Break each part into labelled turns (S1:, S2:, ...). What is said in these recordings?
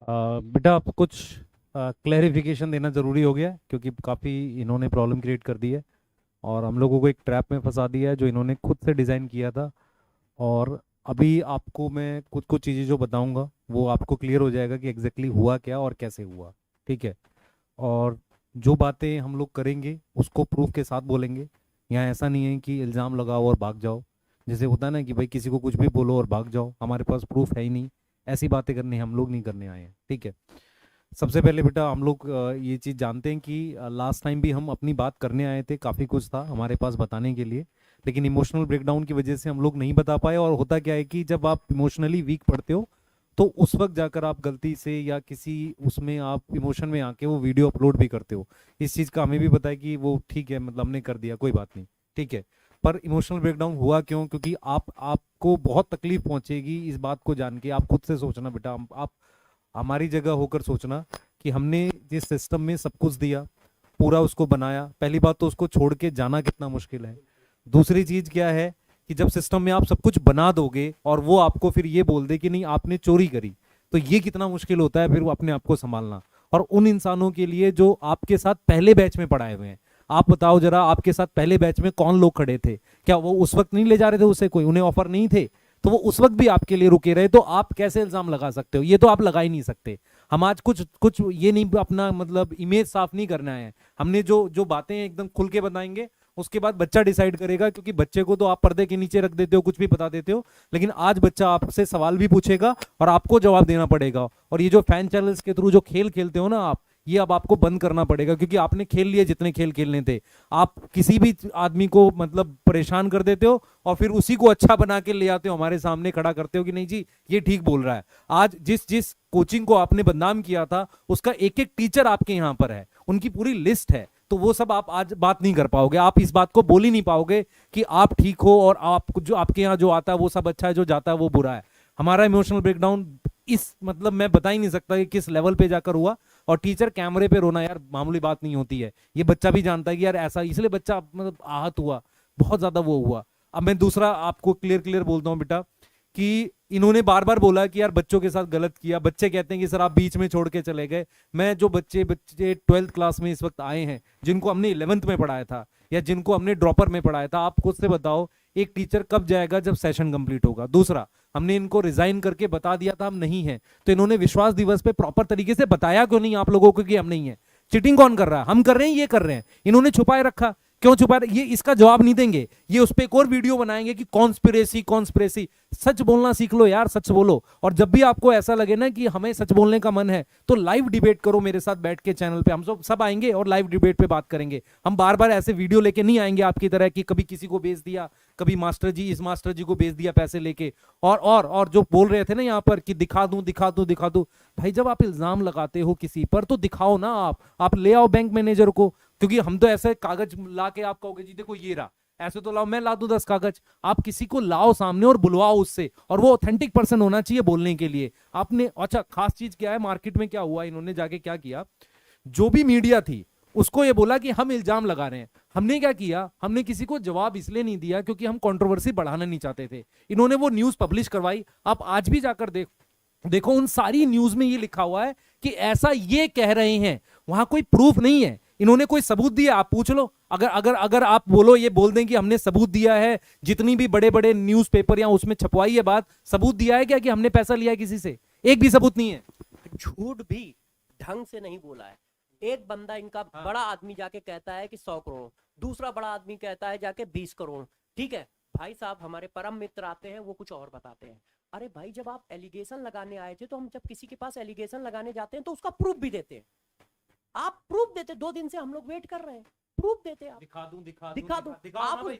S1: बेटा आप कुछ क्लैरिफिकेशन देना ज़रूरी हो गया है, क्योंकि काफ़ी इन्होंने प्रॉब्लम क्रिएट कर दी है और हम लोगों को एक ट्रैप में फंसा दिया है जो इन्होंने खुद से डिज़ाइन किया था। और अभी आपको मैं कुछ कुछ चीज़ें जो बताऊंगा वो आपको क्लियर हो जाएगा कि एग्जैक्टली हुआ क्या और कैसे हुआ। ठीक है। और जो बातें हम लोग करेंगे उसको प्रूफ के साथ बोलेंगे। यहाँ ऐसा नहीं है कि इल्ज़ाम लगाओ और भाग जाओ, जैसे होता है ना कि भाई किसी को कुछ भी बोलो और भाग जाओ, हमारे पास प्रूफ है ही नहीं। ऐसी बातें करने हम लोग नहीं करने आए हैं। ठीक है। सबसे पहले बेटा हम लोग ये चीज़ जानते हैं कि लास्ट टाइम भी हम अपनी बात करने आए थे, काफ़ी कुछ था हमारे पास बताने के लिए, लेकिन इमोशनल ब्रेकडाउन की वजह से हम लोग नहीं बता पाए। और होता क्या है कि जब आप इमोशनली वीक पड़ते हो तो उस वक्त जाकर आप गलती से या किसी उसमें आप इमोशन में आके वो वीडियो अपलोड भी करते हो। इस चीज़ का हमें भी पता है कि वो ठीक है, मतलब हमने कर दिया, कोई बात नहीं। ठीक है। पर इमोशनल ब्रेकडाउन हुआ क्यों? क्योंकि आपको बहुत तकलीफ पहुंचेगी इस बात को जान के। आप खुद से सोचना बेटा, आप हमारी जगह होकर सोचना कि हमने जिस सिस्टम में सब कुछ दिया, पूरा उसको बनाया, पहली बात तो उसको छोड़ के जाना कितना मुश्किल है। दूसरी चीज क्या है कि जब सिस्टम में आप सब कुछ बना दोगे और वो आपको फिर ये बोल दे कि नहीं आपने चोरी करी, तो ये कितना मुश्किल होता है फिर वो अपने आप को संभालना। और उन इंसानों के लिए जो आपके साथ पहले बैच में पढ़ाए हुए हैं, आप बताओ जरा, आपके साथ पहले बैच में कौन लोग खड़े थे? क्या वो उस वक्त नहीं ले जा रहे थे उसे? कोई उन्हें ऑफर नहीं थे? तो वो उस वक्त भी आपके लिए रुके रहे, तो आप कैसे इल्जाम लगा सकते हो? ये तो आप लगा ही नहीं सकते। हम आज कुछ कुछ ये नहीं, अपना मतलब इमेज साफ नहीं करना है। हमने जो जो बातें एकदम खुल के बताएंगे, उसके बाद बच्चा डिसाइड करेगा, क्योंकि बच्चे को तो आप पर्दे के नीचे रख देते हो, कुछ भी बता देते हो, लेकिन आज बच्चा आपसे सवाल भी पूछेगा और आपको जवाब देना पड़ेगा। और ये जो फैन चैनल्स के थ्रू जो खेल खेलते हो ना आप, ये अब आपको बंद करना पड़ेगा, क्योंकि आपने खेल लिए जितने खेल खेलने थे। आप किसी भी आदमी को मतलब परेशान कर देते हो और फिर उसी को अच्छा बना के ले आते हो, हमारे सामने खड़ा करते हो कि नहीं जी ये ठीक बोल रहा है। आज जिस जिस कोचिंग को आपने बदनाम किया था उसका एक एक टीचर आपके यहाँ पर है, उनकी पूरी लिस्ट है। तो वो सब आप आज बात नहीं कर पाओगे, आप इस बात को बोल ही नहीं पाओगे कि आप ठीक हो और आप जो आपके यहाँ जो आता है वो सब अच्छा है, जो जाता है वो बुरा है। हमारा इमोशनल ब्रेकडाउन इस मतलब मैं बता ही नहीं सकता कि किस लेवल पे जाकर हुआ। और टीचर कैमरे पे रोना यार मामूली बात नहीं होती है, ये बच्चा भी जानता है कि यार ऐसा, इसलिए बच्चा मतलब आहत हुआ, बहुत ज्यादा वो हुआ। अब मैं दूसरा आपको क्लियर क्लियर बोलता हूँ बेटा कि इन्होंने बार बार बोला कि यार बच्चों के साथ गलत किया। बच्चे कहते हैं कि सर आप बीच में छोड़ के चले गए। मैं जो बच्चे बच्चे 12th क्लास में इस वक्त आए हैं, जिनको हमने 11th में पढ़ाया था या जिनको हमने ड्रॉपर में पढ़ाया था, आप खुद से बताओ एक टीचर कब जाएगा जब सेशन कंप्लीट होगा? दूसरा, हमने इनको रिजाइन करके बता दिया था हम नहीं है, तो इन्होंने विश्वास दिवस पे प्रॉपर तरीके से बताया क्यों नहीं आप लोगों को कि हम नहीं है? चीटिंग कौन कर रहा है? हम कर रहे हैं, ये कर रहे हैं। इन्होंने छुपाए रखा, क्यों छुपा रहे? ये इसका जवाब नहीं देंगे। ये उस पर एक और वीडियो बनाएंगे कि कॉन्स्पिरेसी कॉन्स्पिरेसी। सच बोलना सीख लो यार, सच बोलो। और जब भी आपको ऐसा लगे ना कि हमें सच बोलने का मन है, तो लाइव डिबेट करो मेरे साथ बैठ के चैनल पे। हम सब आएंगे और लाइव डिबेट पे बात करेंगे। हम बार बार ऐसे वीडियो लेके नहीं आएंगे आपकी तरह कि कभी किसी को बेच दिया, कभी मास्टर जी इस मास्टर जी को बेच दिया पैसे लेके। और जो बोल रहे थे ना यहाँ पर कि दिखा दूं दिखा दूं दिखा दूं, भाई जब आप इल्जाम लगाते हो किसी पर तो दिखाओ ना। आप ले आओ बैंक मैनेजर को, क्योंकि हम तो ऐसे कागज ला के आप कहोगे जी देखो ये रहा, ऐसे तो लाओ, मैं ला दूं 10 कागज। आप किसी को लाओ सामने और बुलवाओ उससे, और वो ऑथेंटिक पर्सन होना चाहिए बोलने के लिए। आपने अच्छा खास चीज क्या है, मार्केट में क्या हुआ, इन्होंने जाके क्या किया, जो भी मीडिया थी उसको ये बोला कि हम इल्जाम लगा रहे हैं। हमने क्या किया, हमने किसी को जवाब इसलिए नहीं दिया क्योंकि हम कंट्रोवर्सी बढ़ाना नहीं चाहते थे। इन्होंने वो न्यूज पब्लिश करवाई, आप आज भी जाकर देखो उन सारी न्यूज में ये लिखा हुआ है कि ऐसा ये कह रहे हैं। वहां कोई प्रूफ नहीं है, इन्होंने कोई सबूत दिया? आप पूछ लो। अगर अगर अगर आप बोलो, ये बोल दें कि हमने सबूत दिया है, जितनी भी बड़े बड़े न्यूज़पेपर या उसमें छपवाई है बात, सबूत दिया है क्या कि हमने पैसा लिया है किसी से? एक भी सबूत नहीं है।
S2: झूठ भी ढंग से नहीं बोला है। एक बंदा इनका बड़ा आदमी जाके कहता है कि 100 करोड़, दूसरा बड़ा आदमी कहता है जाके 20 करोड़। ठीक है भाई साहब, हमारे परम मित्र आते हैं वो कुछ और बताते हैं। अरे भाई जब आप एलिगेशन लगाने आए थे, तो हम जब किसी के पास एलिगेशन लगाने जाते हैं तो उसका प्रूफ भी देते हैं। आप प्रूफ देते, 2 दिन से हम लोग वेट कर रहे हैं, प्रूफ देते आप।
S1: दिखा दूं दिखा
S2: दिखा दूं, आप उस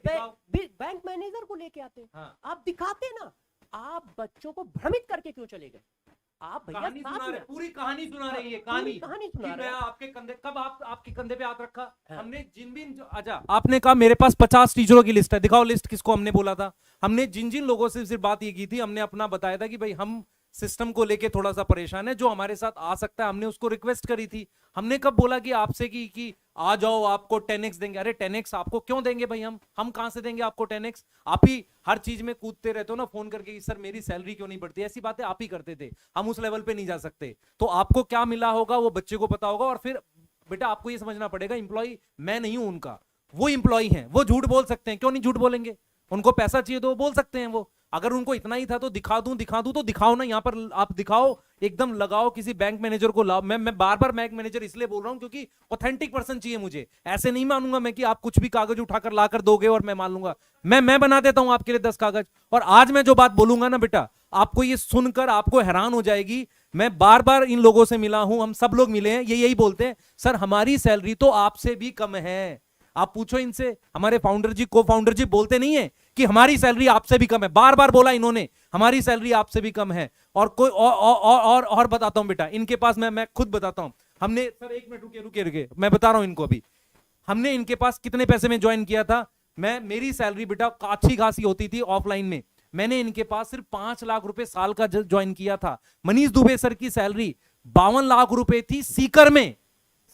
S2: बैंक मैनेजर को लेके आते, आप दिखाते ना। आप बच्चों को भ्रमित करके क्यों चले गए? आप भैया
S1: कहानी सुना रहे, पूरी कहानी सुना रही है, कहानी
S2: सुना रहे।
S1: आपके कंधे, कब आपके कंधे पे हाथ रखा? हमने जिन भी अच्छा, आपने कहा मेरे पास 50 टीचरों की लिस्ट है, दिखाओ लिस्ट। किसको हमने बोला था? हमने जिन जिन लोगों से सिर्फ बात ये की थी, हमने अपना बताया था कि भाई हम सिस्टम को लेके थोड़ा सा परेशान है, जो हमारे साथ आ सकता है। हमने उसको रिक्वेस्ट करी थी, हमने कब बोला कि आपसे कि आ जाओ आपको 10x देंगे। अरे 10x आपको क्यों देंगे भाई, हम कहां से देंगे आपको 10x? आप ही हर चीज में कूदते रहते हो ना फोन करके कि सर मेरी सैलरी क्यों नहीं बढ़ती, ऐसी बातें आप ही करते थे। हम उस लेवल पे नहीं जा सकते। तो आपको क्या मिला होगा वो बच्चे को पता होगा। और फिर बेटा आपको ये समझना पड़ेगा, इंप्लॉय मैं नहीं हूं उनका, वो इंप्लॉय हैं। वो झूठ बोल सकते हैं, क्यों नहीं झूठ बोलेंगे? उनको पैसा चाहिए तो वो बोल सकते हैं। वो अगर उनको इतना ही था तो दिखा दूं तो दिखाओ ना, यहाँ पर आप दिखाओ, एकदम लगाओ, किसी बैंक मैनेजर को लाओ। मैं बार बार बैंक मैनेजर इसलिए बोल रहा हूं क्योंकि ऑथेंटिक पर्सन चाहिए मुझे। ऐसे नहीं मानूंगा मैं कि आप कुछ भी कागज उठाकर लाकर दोगे और मैं मान लूंगा। मैं बना देता हूं आपके लिए 10 कागज। और आज मैं जो बात बोलूंगा ना बेटा, आपको ये सुनकर आपको हैरान हो जाएगी। मैं बार बार इन लोगों से मिला हूं, हम सब लोग मिले हैं, ये यही बोलते हैं सर हमारी सैलरी तो आपसे भी कम है। आप पूछो इनसे, हमारे फाउंडर जी, को फाउंडर जी बोलते नहीं है कि हमारी सैलरी आपसे भी कम है? बार बार बोला इन्होंने, हमारी सैलरी आपसे भी कम है। और कोई और बताता हूं बेटा, इनके पास मैं खुद बताता हूं। हमने, सर एक मिनट रुके, मैं बता रहा हूं इनको। अभी हमने इनके पास कितने पैसे में ज्वाइन किया था? मेरी सैलरी बेटा अच्छी खासी होती थी ऑफलाइन में। मैंने इनके पास सिर्फ 5 लाख रुपए साल का ज्वाइन किया था। मनीष दुबे सर की सैलरी 52 लाख रुपए थी सीकर में।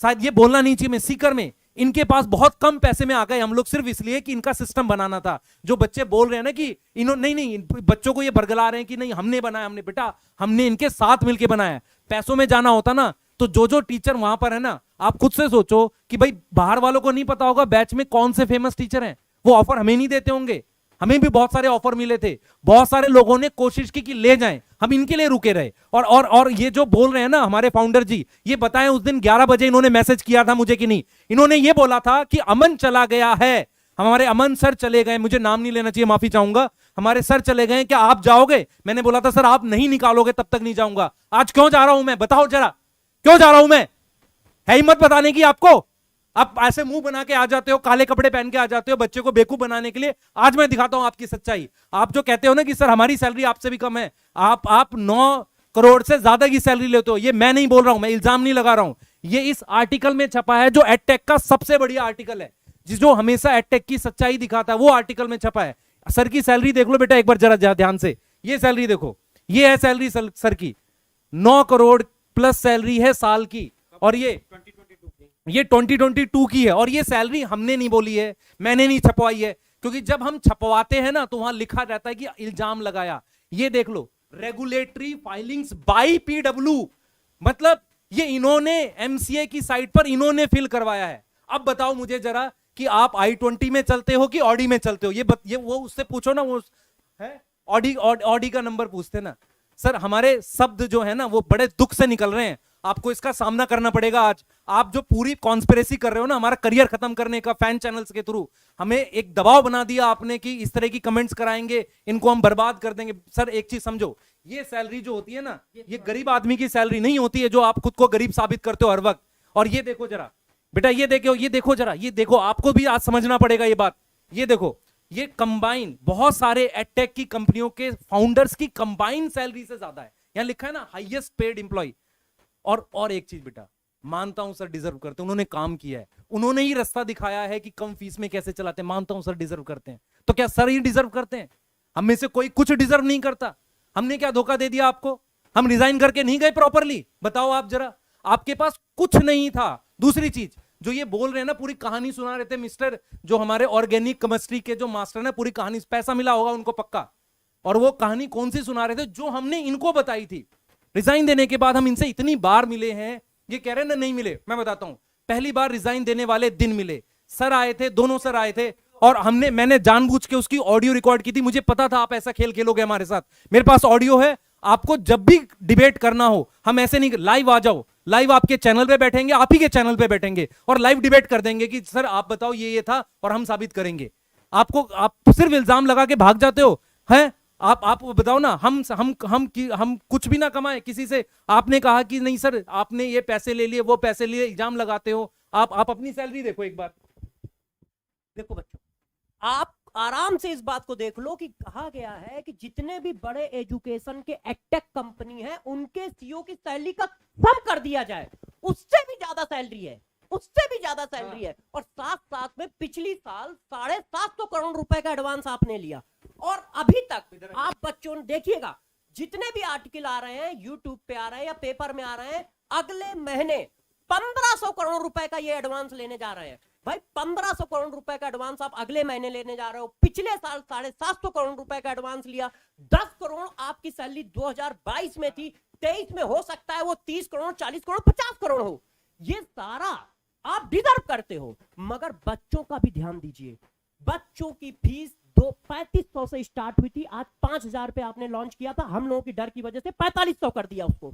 S1: शायद ये बोलना नहीं चाहिए, मैं सीकर में। इनके पास बहुत कम पैसे में आ गए हम लोग, सिर्फ इसलिए कि इनका सिस्टम बनाना था। जो बच्चे बोल रहे हैं ना कि इन्होंने, नहीं बच्चों को ये बरगला रहे हैं कि नहीं हमने बनाया, हमने बेटा हमने इनके साथ मिलकर बनाया। पैसों में जाना होता ना तो जो टीचर वहां पर है ना, आप खुद से सोचो कि भाई बाहर वालों को नहीं पता होगा बैच में कौन से फेमस टीचर हैं, वो ऑफर हमें नहीं देते होंगे। हमें भी बहुत सारे ऑफर मिले थे, बहुत सारे लोगों ने कोशिश की कि ले जाएं, हम इनके लिए रुके रहे। और ये जो बोल रहे हैं ना हमारे फाउंडर जी, ये बताएं उस दिन 11 बजे इन्होंने मैसेज किया था मुझे कि नहीं? इन्होंने ये बोला था कि अमन चला गया है, हमारे अमन सर चले गए, मुझे नाम नहीं लेना चाहिए, माफी चाहूंगा, हमारे सर चले गए, क्या आप जाओगे? मैंने बोला था सर आप नहीं निकालोगे तब तक नहीं जाऊंगा। आज क्यों जा रहा हूं मैं, बताओ जरा, क्यों जा रहा हूं मैं? है हिम्मत बताने की आपको? आप ऐसे मुंह बना के आ जाते हो, काले कपड़े पहन के आ जाते हो बच्चे को बेवकूफ बनाने के लिए। आज मैं दिखाता हूं आपकी सच्चाई। आप जो कहते हो ना कि सर हमारी सैलरी आपसे भी कम है, आप 9 करोड़ से ज्यादा की सैलरी लेते हो। ये मैं नहीं बोल रहा हूं, मैं इल्जाम नहीं लगा रहा हूं, ये इस आर्टिकल में छपा है जो एडटेक का सबसे बढ़िया आर्टिकल है, जो हमेशा एडटेक की सच्चाई दिखाता है, वो आर्टिकल में छपा है। सर की सैलरी देख लो बेटा एक बार जरा ध्यान से, ये सैलरी देखो, ये है सैलरी सर की, 9 करोड़ प्लस सैलरी है साल की। और ये 2022 की है। और ये सैलरी हमने नहीं बोली है, मैंने नहीं छपवाई है, क्योंकि जब हम छपवाते हैं ना तो वहां लिखा रहता है कि इल्जाम लगाया। ये देख लो, रेगुलेटरी फाइलिंग्स बाय पीडब्ल्यू, मतलब ये इन्होंने एमसीए की साइट पर इन्होंने फिल करवाया है। अब बताओ मुझे जरा कि आप i20 में चलते हो कि ऑडी में चलते हो? ये वो उससे पूछो ना, वो है ऑडी का नंबर पूछते ना। सर हमारे शब्द जो है ना वो बड़े दुख से निकल रहे हैं, आपको इसका सामना करना पड़ेगा आज। आप जो पूरी कॉन्स्पिरेसी कर रहे हो ना हमारा करियर खत्म करने का, फैन चैनल्स के थ्रू हमें एक दबाव बना दिया आपने कि इस तरह की कमेंट्स कराएंगे, इनको हम बर्बाद कर देंगे। सर एक चीज समझो, ये सैलरी जो होती है ना, ये गरीब आदमी की सैलरी नहीं होती है जो आप खुद को गरीब साबित करते हो हर वक्त। और ये देखो जरा बेटा, ये देखो जरा, ये देखो, आपको भी आज समझना पड़ेगा ये बात। ये देखो, ये कंबाइन बहुत सारे एडटेक की कंपनियों के फाउंडर्स की कंबाइन सैलरी से ज्यादा है। यहां लिखा है ना हाईएस्ट पेड एम्प्लॉय। और एक चीज बेटा, मानता हूं सर डिजर्व करते हैं, उन्होंने काम किया है, उन्होंने ही रास्ता दिखाया है कि कम फीस में कैसे चलाते हैं। मानता हूं सर डिजर्व करते हैं, तो क्या सर ही डिजर्व करते हैं? हम में से कोई कुछ डिजर्व नहीं करता। हमने क्या धोखा दे दिया आपको? हम रिजाइन करके नहीं गए प्रॉपरली? बताओ आप जरा, आपके पास कुछ नहीं था। दूसरी चीज जो ये बोल रहे हैं ना, पूरी कहानी सुना रहे थे मिस्टर, जो हमारे ऑर्गेनिक केमिस्ट्री के जो मास्टर ना, पूरी कहानी, पैसा मिला होगा उनको पक्का। और वो कहानी कौन सी सुना रहे थे? जो हमने इनको बताई थी। रिजाइन देने के बाद हम इनसे इतनी बार मिले हैं, ये कह रहे हैं ना नहीं मिले। मैं बताता हूं, पहली बार रिजाइन देने वाले दिन मिले, सर आए थे, दोनों सर आए थे, और मैंने जानबूझ के उसकी ऑडियो रिकॉर्ड की थी। मुझे पता था आप ऐसा खेल खेलोगे हमारे साथ। मेरे पास ऑडियो है, आपको जब भी डिबेट करना हो, हम ऐसे नहीं, लाइव आ जाओ, लाइव आपके चैनल पे बैठेंगे, आप ही के चैनल पे बैठेंगे और लाइव डिबेट कर देंगे कि सर आप बताओ ये था, और हम साबित करेंगे। आप सिर्फ इल्जाम लगा के भाग जाते हो हैं। आप बताओ ना, हम कुछ भी ना कमाए किसी से। आपने कहा कि नहीं सर आपने ये पैसे ले लिए, वो पैसे लिए, इल्जाम लगाते हो। आप अपनी सैलरी देखो एक बार।
S2: देखो बच्चों, आप आराम से इस बात को देख लो कि कहा गया है कि जितने भी बड़े एजुकेशन के एडटेक कंपनी हैं उनके सीईओ की सैलरी का कम कर दिया जाए, उससे भी ज्यादा सैलरी है, उससे भी ज्यादा सैलरी है। और साथ साथ में पिछली साल 750 करोड़ रुपए का एडवांस आपने लिया, और अभी तक आप बच्चों देखिएगा, जितने भी आर्टिकल आ रहे हैं यूट्यूब पे आ रहे हैं या पेपर में आ रहे हैं, अगले महीने 1500 करोड़ रुपए का ये एडवांस लेने जा रहे हैं। भाई 1500 करोड़ रुपए का एडवांस आप अगले महीने लेने जा रहे हो। पिछले साल 750 करोड़ रुपए का एडवांस लिया। 10 करोड़ आपकी सैलरी 2022 में थी, 23 में हो सकता है वो 30 करोड़, 40 करोड़, 50 करोड़ हो। ये सारा आप डिजर्व करते हो, मगर बच्चों का भी ध्यान दीजिए। बच्चों की फीस 3500 से स्टार्ट हुई थी, आज 5000 पे आपने लॉन्च किया था। हम लोगों की डर की वजह से 4500 कर दिया उसको।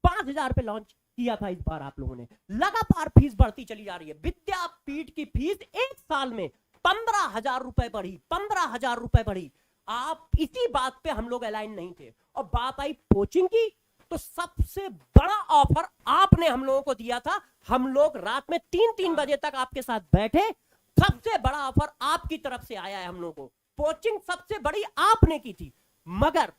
S2: 5000 पे लॉन्च किया था इस बार आप लोगों ने। लगातार फीस बढ़ती चली जा रही है। विद्यापीठ की फीस एक साल में 15,000 रुपए बढ़ी, 15,000 रुपए बढ़ी। आप इसी बात पे हम लोग अलाइन नहीं थे। और बात आई कोचिंग की, तो सबसे बड़ा ऑफर आपने हम लोगों को दिया था। हम लोग रात में 3-3 बजे तक आपके साथ बैठे। सबसे बड़ा ऑफर आपकी तरफ से आया है हम लोगों को। कोचिंग सबसे बड़ी आपने की थी, मगर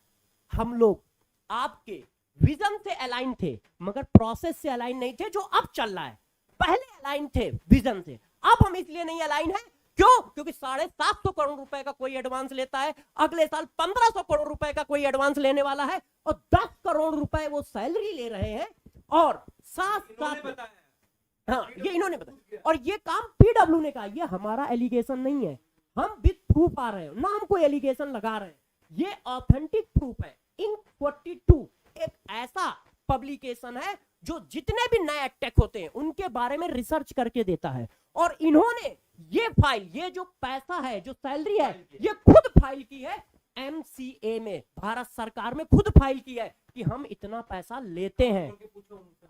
S2: हम लोग आपके विजन से अलाइन थे, मगर प्रोसेस से अलाइन नहीं थे जो अब चल रहा है। पहले अलाइन थे विजन से, अब हम इसलिए नहीं अलाइन है। क्यों? क्योंकि 750 करोड़ रुपए का कोई एडवांस लेता है, अगले साल 1500 करोड़ रुपए का कोई एडवांस लेने वाला है, और 10 करोड़ रुपए वो सैलरी ले रहे हैं। और साथ साथ हाँ, ये इन्होंने बताया, और ये काम पीडब्ल्यू ने कहा। ये हमारा एलिगेशन नहीं है, हम विद प्रूफ आ रहे हैं, ना हम कोई एलिगेशन लगा रहे हैं। ये ऑथेंटिक प्रूफ है। इंक 42 एक ऐसा पब्लिकेशन है जो जितने भी नए टेक होते हैं उनके बारे में रिसर्च करके देता है। और इन्होंने ये फाइल, ये जो पैसा है, जो सैलरी है, ये खुद फाइल की है MCA में, भारत सरकार में खुद फाइल की है कि हम इतना पैसा लेते हैं,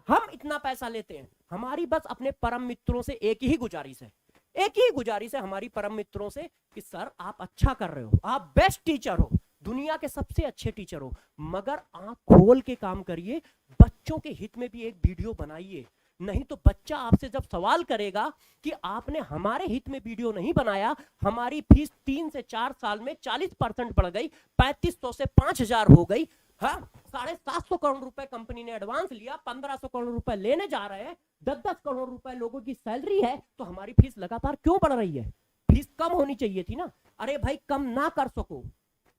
S2: हम इतना पैसा लेते हैं। हमारी बस अपने परम मित्रों से एक ही गुजारिश है, एक ही गुजारिश है हमारी परम मित्रों से कि सर आप अच्छा कर रहे हो, आप बेस्ट टीचर हो, दुनिया के सबसे अच्छे टीचर हो, मगर आंख खोल के काम करिए, बच्चों के हित में भी एक वीडियो बनाइए। नहीं तो बच्चा आपसे जब सवाल करेगा कि आपने हमारे हित में वीडियो नहीं बनाया, हमारी फीस 3 से 4 साल में 40% बढ़ गई, 3500 से 5000 हो गई, हाँ 750 करोड़ रुपए कंपनी ने एडवांस लिया, 1500 करोड़ रुपए लेने जा रहे हैं, 10-10 करोड़ रुपए लोगों की सैलरी है, तो हमारी फीस लगातार क्यों बढ़ रही है? फीस कम होनी चाहिए थी ना। अरे भाई कम ना कर सको,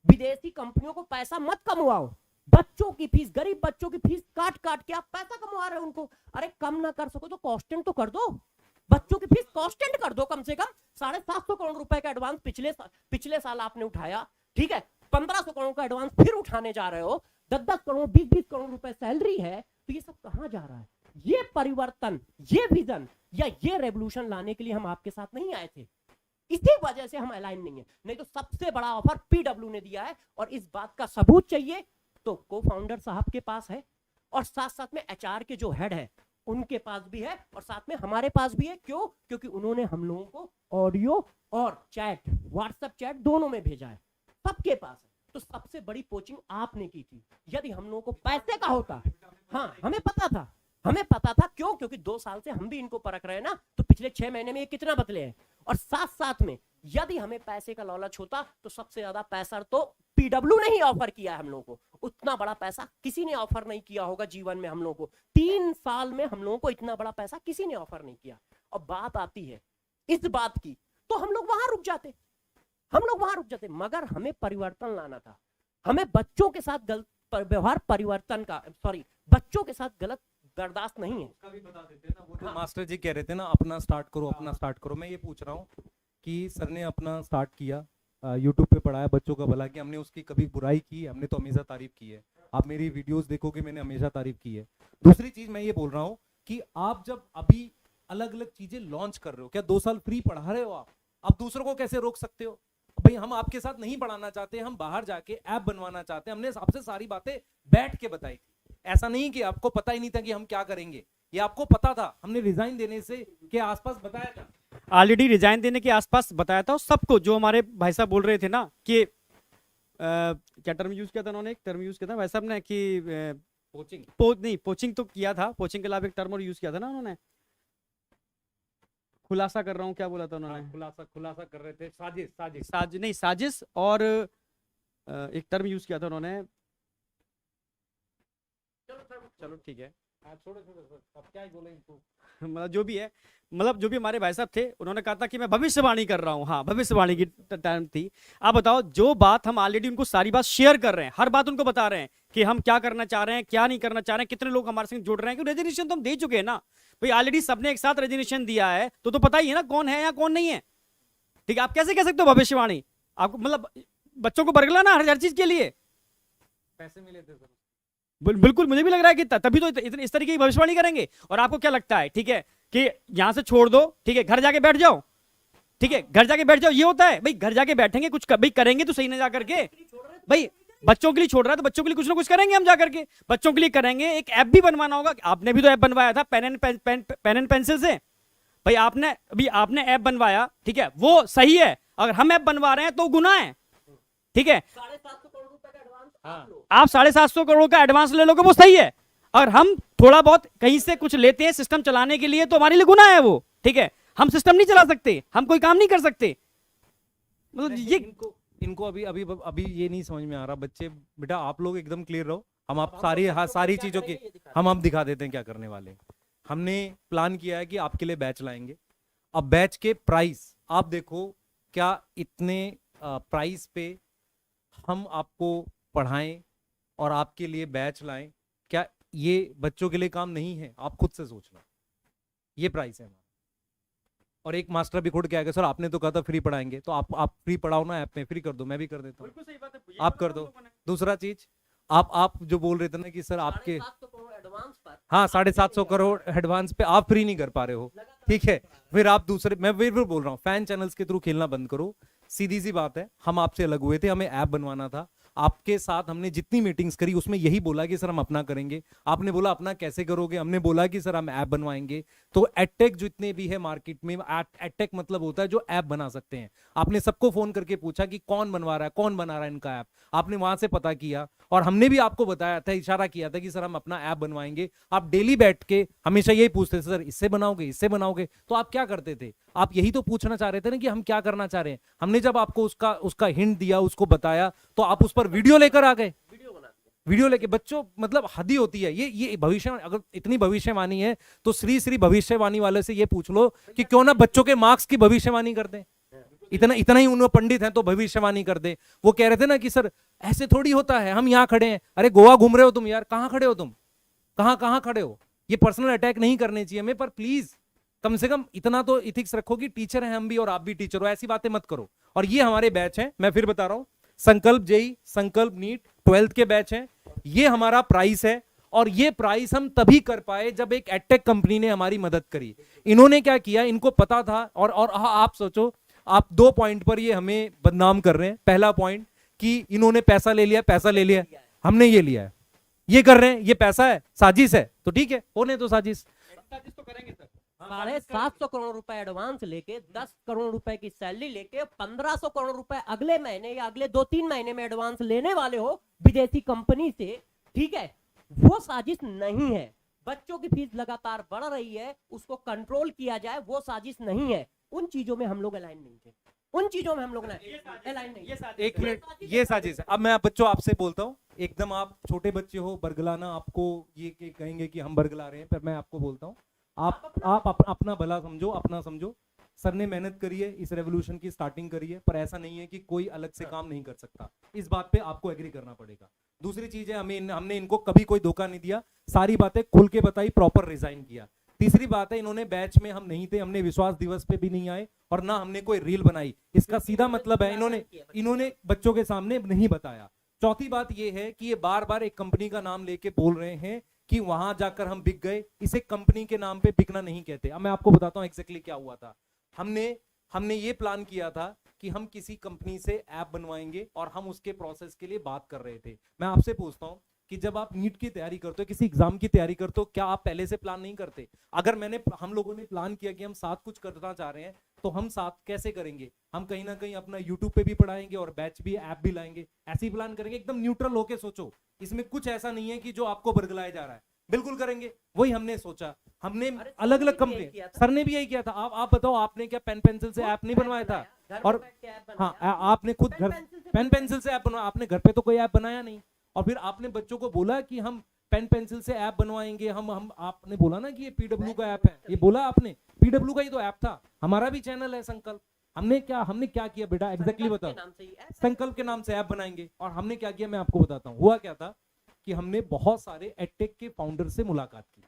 S2: विदेशी कंपनियों को पैसा मत कमवाओ, बच्चों की फीस, गरीब बच्चों की फीस काट काट के आप पैसा कमवा रहे हो उनको। अरे कम ना कर सको तो कांस्टेंट तो कर दो, बच्चों की फीस कांस्टेंट कर दो। कम से कम 750 करोड़ रुपए का एडवांस पिछले साल आपने उठाया, ठीक है, 1500 करोड़ का एडवांस फिर उठाने जा रहे हो, 10-10 करोड़ 20-20 करोड़ रुपए सैलरी है, तो ये सब कहां जा रहा है? ये परिवर्तन, ये विजन या ये रेवोल्यूशन लाने के लिए हम आपके साथ नहीं आए थे, इसी वजह से हम अलाइन नहीं है। नहीं तो सबसे बड़ा ऑफर पीडब्ल्यू ने दिया है, और इस बात का सबूत चाहिए तो को फाउंडर साहब के पास है, और साथ साथ में HR के जो हेड है उनके पास भी है, और साथ में हमारे पास भी है। क्यों? क्योंकि उन्होंने हम लोगों को ऑडियो और चैट, व्हाट्सएप चैट दोनों में भेजा है, सबके पास है। तो सबसे बड़ी कोचिंग आपने की थी। यदि हम लोगों को पैसे का होता, हाँ हमें पता था, हमें पता था। क्यों? क्योंकि 2 साल से हम भी इनको परख रहे हैं ना, तो पिछले 6 महीने में ये कितना बदले हैं। और साथ साथ में यदि हमें पैसे का लालच होता तो सबसे ज्यादा पैसा तो पीडब्ल्यू ने ही ऑफर किया है हम लोगों को। उतना बड़ा पैसा किसी ने ऑफर नहीं किया होगा जीवन में हम लोगों को। 3 साल में हम लोगों को इतना बड़ा पैसा किसी ने ऑफर नहीं किया। और बात आती है इस बात की, तो हम लोग वहां रुक जाते, हम लोग वहां रुक जाते। मगर हमें परिवर्तन लाना था, हमें बच्चों के साथ गलत व्यवहार परिवर्तन का, सॉरी, बच्चों के साथ गलत बर्दाश्त नहीं है।
S1: उसका भी बता देते ना, वो जो मास्टर जी कह रहे थे ना अपना स्टार्ट करो, अपना स्टार्ट करो। मैं ये पूछ रहा हूँ कि सर ने अपना स्टार्ट किया, यूट्यूब पे पढ़ाया बच्चों का भला, कि हमने उसकी कभी बुराई की? हमने तो हमेशा तारीफ की है। आप मेरी वीडियोस देखोगे, मैंने हमेशा तारीफ की है। दूसरी चीज मैं ये बोल रहा हूँ कि आप जब अभी अलग अलग चीजें लॉन्च कर रहे हो, क्या 2 साल फ्री पढ़ा रहे हो आप दूसरों को कैसे रोक सकते हो? भाई हम आपके साथ नहीं पढ़ाना चाहते, हम बाहर जाके ऐप बनवाना चाहते हैं। हमने आपसे सारी बातें बैठ के बताई थी। ऐसा नहीं कि आपको पता ही नहीं था कि हम क्या करेंगे, ये आपको पता था। हमने रिजाइन देने से के आसपास बताया था,
S3: ऑलरेडी रिजाइन देने के आसपास बताया था सबको। जो हमारे भाई साहब बोल रहे थे ना कि क्या टर्म यूज किया था उन्होंने, एक टर्म यूज किया था भाई साहब ने कि पोचिंग तो किया था, पोचिंग के अलावा एक टर्म और यूज किया था ना उन्होंने, खुलासा कर रहा हूँ, क्या बोला था उन्होंने?
S1: खुलासा कर रहे थे,
S3: साजिश, और एक टर्म यूज किया था उन्होंने, चलो ठीक है, मतलब जो भी है, मतलब जो भी हमारे भाई साहब थे उन्होंने कहा था कि मैं भविष्यवाणी कर रहा हूँ, हाँ भविष्यवाणी की टाइम थी। आप बताओ, जो बात हम ऑलरेडी उनको सारी बात शेयर कर रहे हैं, हर बात उनको बता रहे हैं कि हम क्या करना चाह रहे हैं, क्या नहीं करना चाह रहे हैं, कितने लोग हमारे संग जुड़ रहे हैं, क्योंकि रेजिग्नेशन तो हम दे चुके हैं ना भाई, ऑलरेडी सबने एक साथ रेजिग्नेशन दिया है, तो पता ही है ना कौन है या कौन नहीं है। ठीक है, आप कैसे कह सकते हो भविष्यवाणी? आपको मतलब बच्चों को बरगलाना हर चीज के लिए
S1: पैसे मिले थे सर।
S3: बिल्कुल, मुझे भी लग रहा है कि तभी तो इस तरीके की भविष्यवाणी करेंगे। और आपको क्या लगता है, ठीक है, कि यहां से छोड़ दो, ठीक है, घर जाके बैठ जाओ, ठीक है, घर जाके बैठ जाओ, ये होता है भाई? घर जाके बैठेंगे, कुछ भाई करेंगे तो सही ना जा करके भाई। बच्चों के लिए छोड़ रहा है तो बच्चों के लिए कुछ ना कुछ करेंगे हम जा करके, बच्चों के लिए करेंगे। एक ऐप भी बनवाना होगा, आपने भी तो ऐप बनवाया था पेन एंड पेंसिल से भाई, आपने ऐप बनवाया, ठीक है, वो सही है। अगर हम ऐप बनवा रहे हैं तो गुनाह है, ठीक है।
S2: 750 करोड़ रुपए का एडवांस
S3: आप 750 करोड़ का एडवांस ले लोगे वो सही है, और हम थोड़ा बहुत कहीं से कुछ लेते हैं सिस्टम चलाने के लिए तो हमारे लिए गुनाह है वो, ठीक है। हम सिस्टम नहीं चला सकते, हम कोई काम नहीं कर सकते, मतलब ये
S1: इनको अभी अभी अभी ये नहीं समझ में आ रहा। बच्चे बेटा आप लोग एकदम क्लियर रहो, हम आप सारी सारी चीजों की हम आप दिखा देते हैं क्या करने वाले हैं। हमने प्लान किया है कि आपके लिए बैच लाएंगे। अब बैच के प्राइस आप देखो, क्या इतने प्राइस पे हम आपको पढ़ाएं और आपके लिए बैच लाएं, क्या ये बच्चों के लिए काम नहीं है? आप खुद से सोचना, ये प्राइस है हमारा। और एक मास्टर भी खुद क्या है, सर आपने तो कहा था फ्री पढ़ाएंगे, तो आप फ्री पढ़ाओ ना, ऐप में फ्री कर दो, मैं भी कर देता हूँ, आप कर दो। दूसरा चीज, आप जो बोल रहे थे ना कि सर आपके
S2: 750 करोड़ एडवांस पर,
S1: हाँ 750 करोड़ एडवांस पे आप फ्री नहीं कर पा रहे हो, ठीक है। फिर आप दूसरे, मैं फिर बोल रहा हूँ फैन चैनल्स के थ्रू खेलना बंद करो। सीधी सी बात है, हम आपसे अलग हुए थे, हमें ऐप बनवाना था। आपके साथ हमने जितनी मीटिंग्स करी उसमें यही बोला कि सर हम अपना करेंगे। आपने बोला अपना कैसे करोगे, हमने बोला कि सर हम ऐप बनवाएंगे। तो एडटेक जितने भी है मार्केट में, एडटेक मतलब होता है जो ऐप बना सकते हैं। आपने सबको फोन करके पूछा कि कौन बनवा रहा है, कौन बना रहा है इनका ऐप, आपने वहां से पता किया और हमने भी आपको बताया था, इशारा किया था कि सर हम अपना ऐप बनवाएंगे। आप डेली बैठ के हमेशा यही पूछते थे, सर इससे बनाओगे, इससे बनाओगे। तो आप क्या करते थे? आप यही तो पूछना चाह रहे थे ना कि हम क्या करना चाह रहे हैं। हमने जब आपको उसका हिंट दिया, उसको बताया, तो आप उस पर वीडियो लेकर आ गए। वीडियो लेके बच्चों, मतलब हद ही होती है ये भविष्य। अगर इतनी भविष्यवाणी है तो श्री भविष्यवाणी वाले से ये पूछ लो कि क्यों ना बच्चों के मार्क्स की भविष्यवाणी कर दे। इतना ही उन्होंने पंडित हैं तो भविष्यवाणी कर दे। वो कह रहे थे ना कि सर ऐसे थोड़ी होता है, हम यहाँ खड़े हैं। अरे गोवा घूम रहे हो तुम यार, कहाँ खड़े हो तुम, कहाँ खड़े हो? ये पर्सनल अटैक नहीं करने चाहिए हमें, पर प्लीज कम से कम इतना तो इथिक्स रखो कि टीचर हैं हम भी और आप भी टीचर हो, ऐसी बातें मत करो। और ये हमारे बैच हैं, मैं फिर बता रहा हूं, संकल्प जेई, संकल्प नीट 12th के बैच हैं। ये हमारा प्राइस है और ये प्राइस हम तभी कर पाए जब एक एडटेक कंपनी ने हमारी मदद करी। इन्होंने क्या किया, इनको पता था। और आप सोचो, आप 2 पॉइंट पर ये हमें बदनाम कर रहे हैं। पहला पॉइंट कि इन्होंने पैसा ले लिया, हमने ये लिया है, ये कर रहे हैं, ये पैसा है, साजिश है, तो ठीक है, होने तो साजिश तो करेंगे सर।
S2: 750 करोड़ रुपए एडवांस लेके 10 करोड़ रुपए की सैलरी लेके 1500 करोड़ रुपए अगले महीने या अगले 2-3 महीने में एडवांस लेने वाले हो विदेशी कंपनी से, ठीक है, वो साजिश नहीं है। बच्चों की फीस लगातार बढ़ रही है, उसको कंट्रोल किया जाए, वो साजिश नहीं है। उन चीजों में हम लोग अलाइन नहीं थे, उन चीजों में हम लोग अलाइन नहीं।
S1: एक मिनट, ये साजिश है। अब मैं बच्चों आपसे बोलता हूँ, एकदम आप छोटे बच्चे हो, बरगलाना आपको ये कहेंगे कि हम बरगला रहे हैं, पर मैं आपको बोलता हूँ, आप अपना भला समझो, अपना समझो। सर ने मेहनत करी है, इस रेवोल्यूशन की स्टार्टिंग करी है, पर ऐसा नहीं है कि कोई अलग से काम नहीं कर सकता। इस बात पे आपको एग्री करना पड़ेगा। दूसरी चीज है, हमने इनको कभी कोई धोखा नहीं दिया, सारी बातें खुल के बताई, प्रॉपर रिजाइन किया। तीसरी बात है, इन्होंने बैच में हम नहीं थे, हमने विश्वास दिवस पे भी नहीं आए और ना हमने कोई रील बनाई। इसका सीधा मतलब है इन्होंने बच्चों के सामने नहीं बताया। चौथी बात ये है कि ये बार बार एक कंपनी का नाम लेके बोल रहे हैं कि वहां जाकर हम बिक गए। इसे कंपनी के नाम पे बिकना नहीं कहते। अब मैं आपको बताता हूं एग्जैक्टली क्या हुआ था। हमने ये प्लान किया था कि हम किसी कंपनी से ऐप बनवाएंगे और हम उसके प्रोसेस के लिए बात कर रहे थे। मैं आपसे पूछता हूं कि जब आप नीट की तैयारी करते हो, किसी एग्जाम की तैयारी करते हो, क्या आप पहले से प्लान नहीं करते? अगर हम लोगों ने प्लान किया कि हम साथ कुछ करना चाह रहे हैं, तो हम साथ कैसे करेंगे? हम कहीं ना कहीं अपना यूट्यूब पे भी पढ़ाएंगे और बैच भी, ऐप भी लाएंगे, ऐसे ही प्लान करेंगे। एकदम न्यूट्रल होके सोचो, इसमें कुछ ऐसा नहीं है कि जो आपको बरगलाया जा रहा है, बिल्कुल करेंगे। वही हमने सोचा। हमने अलग अलग कंपनी, सर ने भी यही किया था। आप बताओ, आपने क्या पेन पेंसिल से ऐप नहीं बनवाया था? और हाँ, आपने खुद घर पेन पेंसिल से ऐप बनवाया, आपने घर पे तो कोई ऐप बनाया नहीं। और फिर आपने बच्चों को बोला कि हम पेन पेंसिल से ऐप बनवाएंगे हम आपने बोला ना कि ये पीडब्ल्यू का ऐप है, ये बोला आपने, पीडब्ल्यू का ही तो ऐप था। हमारा भी चैनल है संकल्प, हमने क्या किया बेटा, एग्जैक्टली बताओ। संकल्प के नाम से ऐप बनाएंगे, और हमने क्या किया मैं आपको बताता हूँ। हुआ क्या था कि हमने बहुत सारे एडटेक के फाउंडर से मुलाकात की।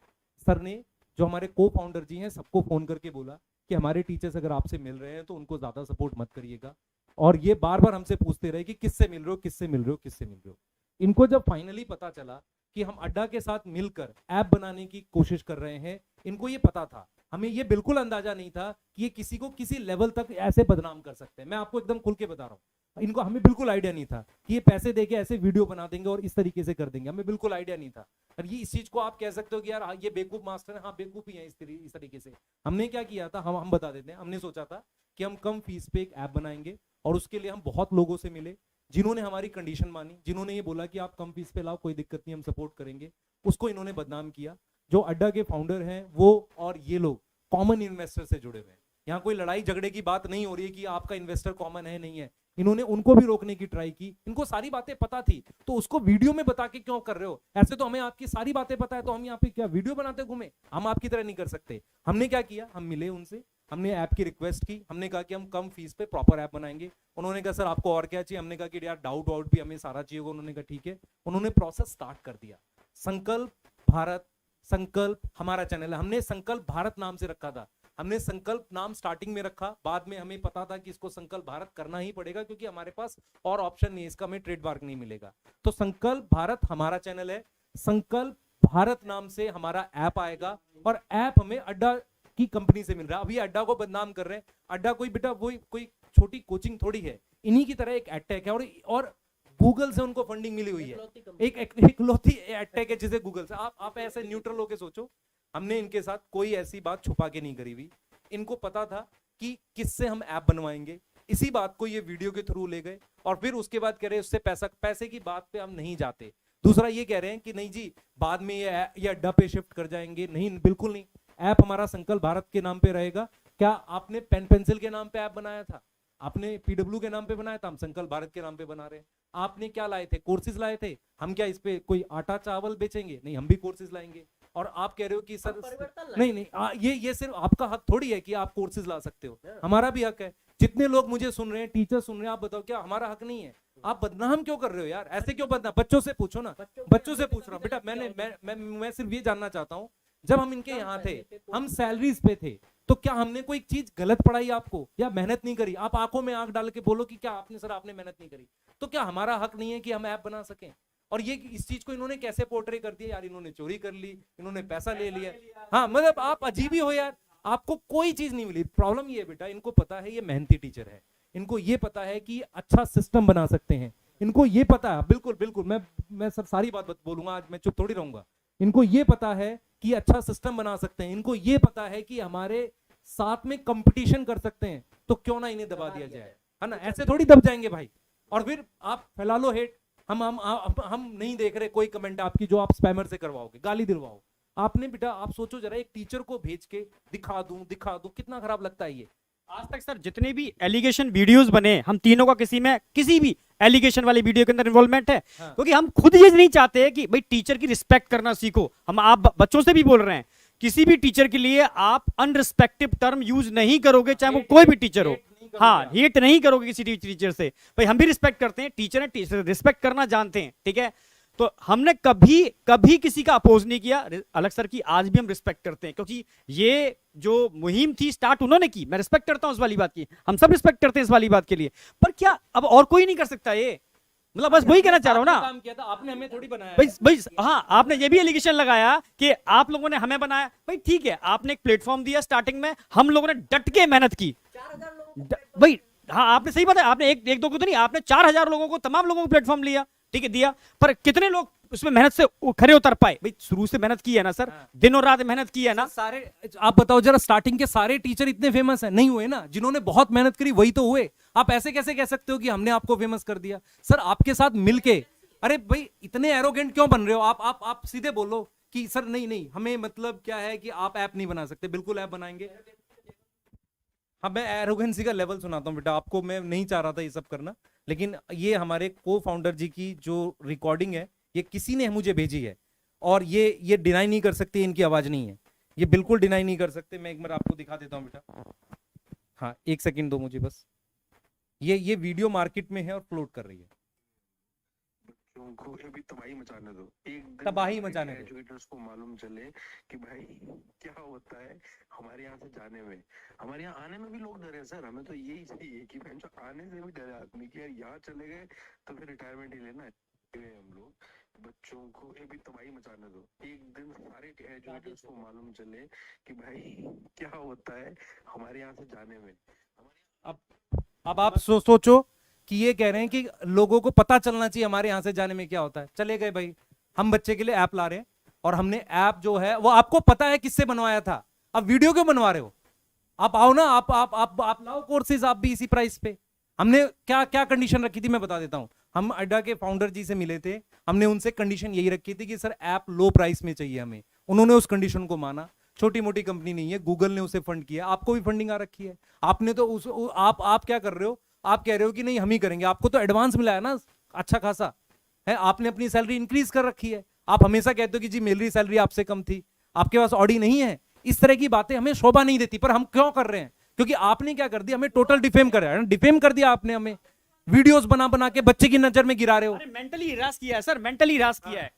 S1: सर ने, जो हमारे को फाउंडर जी हैं, सबको फोन करके बोला कि हमारे टीचर्स अगर आपसे मिल रहे हैं तो उनको ज्यादा सपोर्ट मत करिएगा, और ये बार बार हमसे पूछते रहे कि किससे मिल रहे हो, किससे मिल रहे हो, किससे मिल रहे हो। इनको जब फाइनली पता चला कि हम अड्डा के साथ मिलकर ऐप बनाने की कोशिश कर रहे हैं, इनको ये पता था, हमें ये बिल्कुल अंदाजा नहीं था कि ये किसी को किसी लेवल तक ऐसे बदनाम कर सकते हैं। मैं आपको एकदम खुल के बता रहा हूँ, इनको, हमें बिल्कुल आइडिया नहीं था कि ये पैसे देके ऐसे वीडियो बना देंगे और इस तरीके से कर देंगे, हमें बिल्कुल आइडिया नहीं था। और ये इस चीज को आप कह सकते हो कि यार ये बेवकूफ मास्टर है, हाँ बेवकूफ ही है इस तरीके से। हमने क्या किया था, हम बता देते हैं। हमने सोचा था कि हम कम फीस पे एक ऐप बनाएंगे, और उसके लिए हम बहुत लोगों से मिले जिन्होंने हमारी कंडीशन मानी, जिन्होंने ये बोला कि आप कम फीस पे लाओ, कोई दिक्कत नहीं, हम सपोर्ट करेंगे। उसको इन्होंने बदनाम किया। जो अड्डा के फाउंडर हैं वो और ये लोग कॉमन इन्वेस्टर से जुड़े हुए हैं। यहाँ कोई लड़ाई झगड़े की बात नहीं हो रही है कि आपका इन्वेस्टर कॉमन है नहीं है। इन्होंने उनको भी रोकने की ट्राई की, इनको सारी बातें पता थी, तो उसको वीडियो में बता के क्यों कर रहे हो? ऐसे तो हमें आपकी सारी बातें पता है, तो हम यहाँ पे क्या वीडियो बनाते घूमे? हम आपकी तरह नहीं कर सकते। हमने क्या किया, हम मिले उनसे, हमने ऐप की रिक्वेस्ट की, हमने कहा कि हम कम फीस पे प्रॉपर ऐप बनाएंगे। उन्होंने कहा सर आपको और क्या चाहिए? हमने कहा कि यार डाउट भी हमें सारा चाहिए होगा। उन्होंने कहा ठीक है। उन्होंने प्रोसेस स्टार्ट कर दिया। संकल्प भारत, संकल्प हमारा चैनल है, हमने संकल्प भारत नाम से रखा था। हमने संकल्प नाम स्टार्टिंग में रखा, बाद में हमें पता था कि इसको संकल्प भारत करना ही पड़ेगा, क्योंकि हमारे पास और ऑप्शन नहीं है, इसका हमें ट्रेडमार्क नहीं मिलेगा। तो संकल्प भारत हमारा चैनल है, संकल्प भारत नाम से हमारा ऐप आएगा, और ऐप हमें अड्डा की कंपनी से मिल रहा है। अभी अड्डा को बदनाम कर रहे हैं। अड्डा कोई बेटा वही कोई छोटी कोचिंग थोड़ी है, इन्हीं की तरह एक एडटेक है, और गूगल से उनको फंडिंग मिली हुई है। एक इकलौती एडटेक है जिसे गूगल से, आप ऐसे न्यूट्रल होके सोचो। हमने इनके साथ कोई ऐसी बात छुपा के नहीं करी हुई। इनको पता था कि किससे हम ऐप बनवाएंगे, इसी बात को ये वीडियो के थ्रू ले गए, और फिर उसके बाद कह रहे उससे पैसे की बात पे हम नहीं जाते। दूसरा ये कह रहे हैं कि नहीं जी बाद में ये अड्डा पे शिफ्ट कर जाएंगे। नहीं, बिल्कुल नहीं। ऐप हमारा संकल्प भारत के नाम पे रहेगा। क्या आपने पेन पेंसिल के नाम पे ऐप बनाया था? आपने पीडब्ल्यू के नाम पे बनाया था? हम संकल्प भारत के नाम पे बना रहे हैं। आपने क्या लाए थे? कोर्सेज लाए थे। हम क्या इस पे कोई आटा चावल बेचेंगे? नहीं, हम भी कोर्सेज लाएंगे। और आप कह रहे हो कि सर नहीं, ये सिर्फ आपका हक थोड़ी है कि आप कोर्सेज ला सकते हो, हमारा भी हक है। जितने लोग मुझे सुन रहे हैं, टीचर सुन रहे हैं, आप बताओ क्या हमारा हक नहीं है? आप बदनाम क्यों कर रहे हो यार? ऐसे क्यों बदनाम? बच्चों से पूछो ना, बच्चों से पूछ रहा हूँ बेटा। मैं सिर्फ ये जानना चाहता हूँ, जब हम इनके यहाँ थे, हम सैलरीज पे थे, तो क्या हमने कोई चीज गलत पढ़ाई आपको, या मेहनत नहीं करी? आप आंखों में आंख डाल के बोलो कि क्या आपने मेहनत नहीं करी। तो क्या हमारा हक नहीं है कि हम ऐप बना सकें? और ये इस चीज को इन्होंने कैसे पोर्ट्रे कर दिया यार, इन्होंने चोरी कर ली, इन्होंने पैसा ले लिया। हाँ, मतलब आप अजीब ही हो यार, आपको कोई चीज नहीं मिली। प्रॉब्लम ये है बेटा, इनको पता है ये मेहनती टीचर है, इनको ये पता है कि अच्छा सिस्टम बना सकते हैं, इनको ये पता है। बिल्कुल मैं सर सारी बात बोलूंगा आज, मैं चुप थोड़ी रहूंगा। इनको ये पता है कि अच्छा सिस्टम बना सकते हैं, इनको ये पता है कि हमारे साथ में कंपटीशन कर सकते हैं, तो क्यों ना इन्हें दबा दिया जाए, है ना? ऐसे थोड़ी दब जाएंगे भाई। और फिर आप फैला लो हेट। हम नहीं देख रहे कोई कमेंट आपकी जो आप स्पैमर से करवाओगे, गाली दिलवाओ। आपने बेटा आप सोचो जरा, एक टीचर को भेज के दिखा दूं, कितना खराब लगता है ये।
S3: आज तक सर जितने भी एलिगेशन वीडियोस बने, हम तीनों का किसी भी एलिगेशन वाली वीडियो के अंदर इन्वॉल्वमेंट है।
S1: हाँ।
S3: क्योंकि हम खुद ये नहीं चाहते कि भाई टीचर की रिस्पेक्ट करना सीखो। आप बच्चों से भी बोल रहे हैं, किसी भी टीचर के लिए आप अनरिस्पेक्टिव टर्म यूज नहीं करोगे, चाहे वो कोई भी टीचर हो। हाँ, हेट नहीं करोगे किसी टीचर से। भाई हम भी रिस्पेक्ट करते हैं, टीचर है, रिस्पेक्ट करना जानते हैं, ठीक है। तो हमने कभी किसी का अपोज नहीं किया। अलग सर की आज भी हम रिस्पेक्ट करते हैं, क्योंकि ये जो मुहिम थी स्टार्ट उन्होंने की। मैं रिस्पेक्ट करता हूं इस वाली बात की, हम सब रिस्पेक्ट करते हैं इस वाली बात के लिए। पर क्या अब और कोई नहीं कर सकता ये? मतलब बस वही कहना चाह रहा हूं ना,
S1: काम किया था आपने, हमें थोड़ी बनाया।
S3: भाई हाँ, आपने ये भी एलिगेशन लगाया कि आप लोगों ने हमें बनाया। भाई ठीक है, आपने एक प्लेटफॉर्म दिया स्टार्टिंग में, हम लोगों ने डट के मेहनत की। भाई हाँ, आपने सही बताया, आपने एक दो को तो नहीं, आपने 4000 लोगों को, तमाम लोगों को प्लेटफॉर्म लिया, ठीक है, दिया। पर कितने लोग उसमें मेहनत से खरे उतर पाए? भाई शुरू से मेहनत की है ना सर, दिन और रात मेहनत की है ना।
S1: सारे आप बताओ जरा, स्टार्टिंग के सारे टीचर इतने फेमस हैं? नहीं हुए ना। जिन्होंने बहुत मेहनत करी वही तो हुए। आप ऐसे कैसे कह सकते हो कि हमने आपको फेमस कर दिया? सर आपके साथ मिलके, अरे भाई इतने एरोगेंट क्यों बन रहे हो आप सीधे बोलो कि सर नहीं हमें मतलब क्या है कि आप ऐप नहीं बना सकते। बिल्कुल ऐप बनाएंगे। हाँ, मैं एरोगेंसी का लेवल सुनाता हूँ बेटा आपको। मैं नहीं चाह रहा था ये सब करना, लेकिन ये हमारे को फाउंडर जी की जो रिकॉर्डिंग है, ये किसी ने मुझे भेजी है, और ये डिनाई नहीं कर सकते इनकी आवाज नहीं है, ये बिल्कुल डिनाई नहीं कर सकते। मैं एक बार आपको दिखा देता हूँ बेटा, हाँ एक सेकंड दो मुझे बस। ये वीडियो मार्केट में है और फ्लोट कर रही है।
S4: बच्चों को अभी तबाही मचाने दो, एक दिन
S1: तबाही
S4: हमारे
S1: मचाने दो।
S4: एजुकेटर्स को मालूम चले कि भाई क्या होता है हमारे यहाँ से जाने में, हमारे यहाँ आने में भी लोग डरे सर। हमें तो यही चाहिए कि जो आने से भी डरे आदमी कि यार यहाँ चले गए तो फिर रिटायरमेंट ही लेना है। हम लोग बच्चों को अभी तबाही मचाने दो, एक दिन सारे एजुकेटर्स को मालूम चले कि भाई क्या होता है हमारे यहाँ से जाने में।
S1: अब आप सोचो कि ये कह रहे हैं कि लोगों को पता चलना चाहिए हमारे यहाँ से जाने में क्या होता है। चले गए भाई, हम बच्चे के लिए ऐप ला रहे हैं और हमने ऐप जो है वो आपको पता है किससे बनवाया था, अब वीडियो क्यों बनवा रहे हो? आप आओ ना, आप लाओ कोर्सेज, आप भी इसी प्राइस पे। हमने क्या क्या कंडीशन रखी थी मैं बता देता हूं। हम अड्डा के फाउंडर जी से मिले थे, हमने उनसे कंडीशन यही रखी थी कि सर ऐप लो प्राइस में चाहिए हमें। उन्होंने उस कंडीशन को माना। छोटी मोटी कंपनी नहीं है, गूगल ने उसे फंड किया, आपको भी फंडिंग आ रखी है। आपने तो आप क्या कर रहे हो, आप कह रहे हो कि नहीं हम ही करेंगे, आपको तो एडवांस मिला है ना अच्छा खासा है, आपने अपनी सैलरी इंक्रीज कर रखी है। आप हमेशा कहते हो कि जी मेरी सैलरी आपसे कम थी, आपके पास ऑडी नहीं है। इस तरह की बातें हमें शोभा नहीं देती, पर हम क्यों कर रहे हैं? क्योंकि आपने क्या कर दिया, हमें टोटल डिफेम कर डिफेम कर दिया आपने, हमें वीडियोस बना बना के बच्चे की नजर में गिरा रहे हो।
S3: मेंटली हिरास किया है सर, मेंटली हिरास किया है।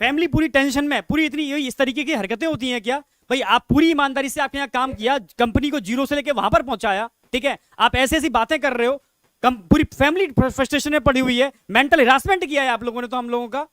S3: फैमिली पूरी टेंशन में, पूरी इतनी इस तरीके की हरकतें होती हैं क्या भाई? आप पूरी ईमानदारी से आपके यहाँ काम किया, कंपनी को जीरो से लेके वहां पर पहुंचाया, ठीक है? आप ऐसी ऐसी बातें कर रहे हो, पूरी फैमिली फ्रस्ट्रेशन में पड़ी हुई है, मेंटल हिरासमेंट किया है आप लोगों ने तो हम लोगों का।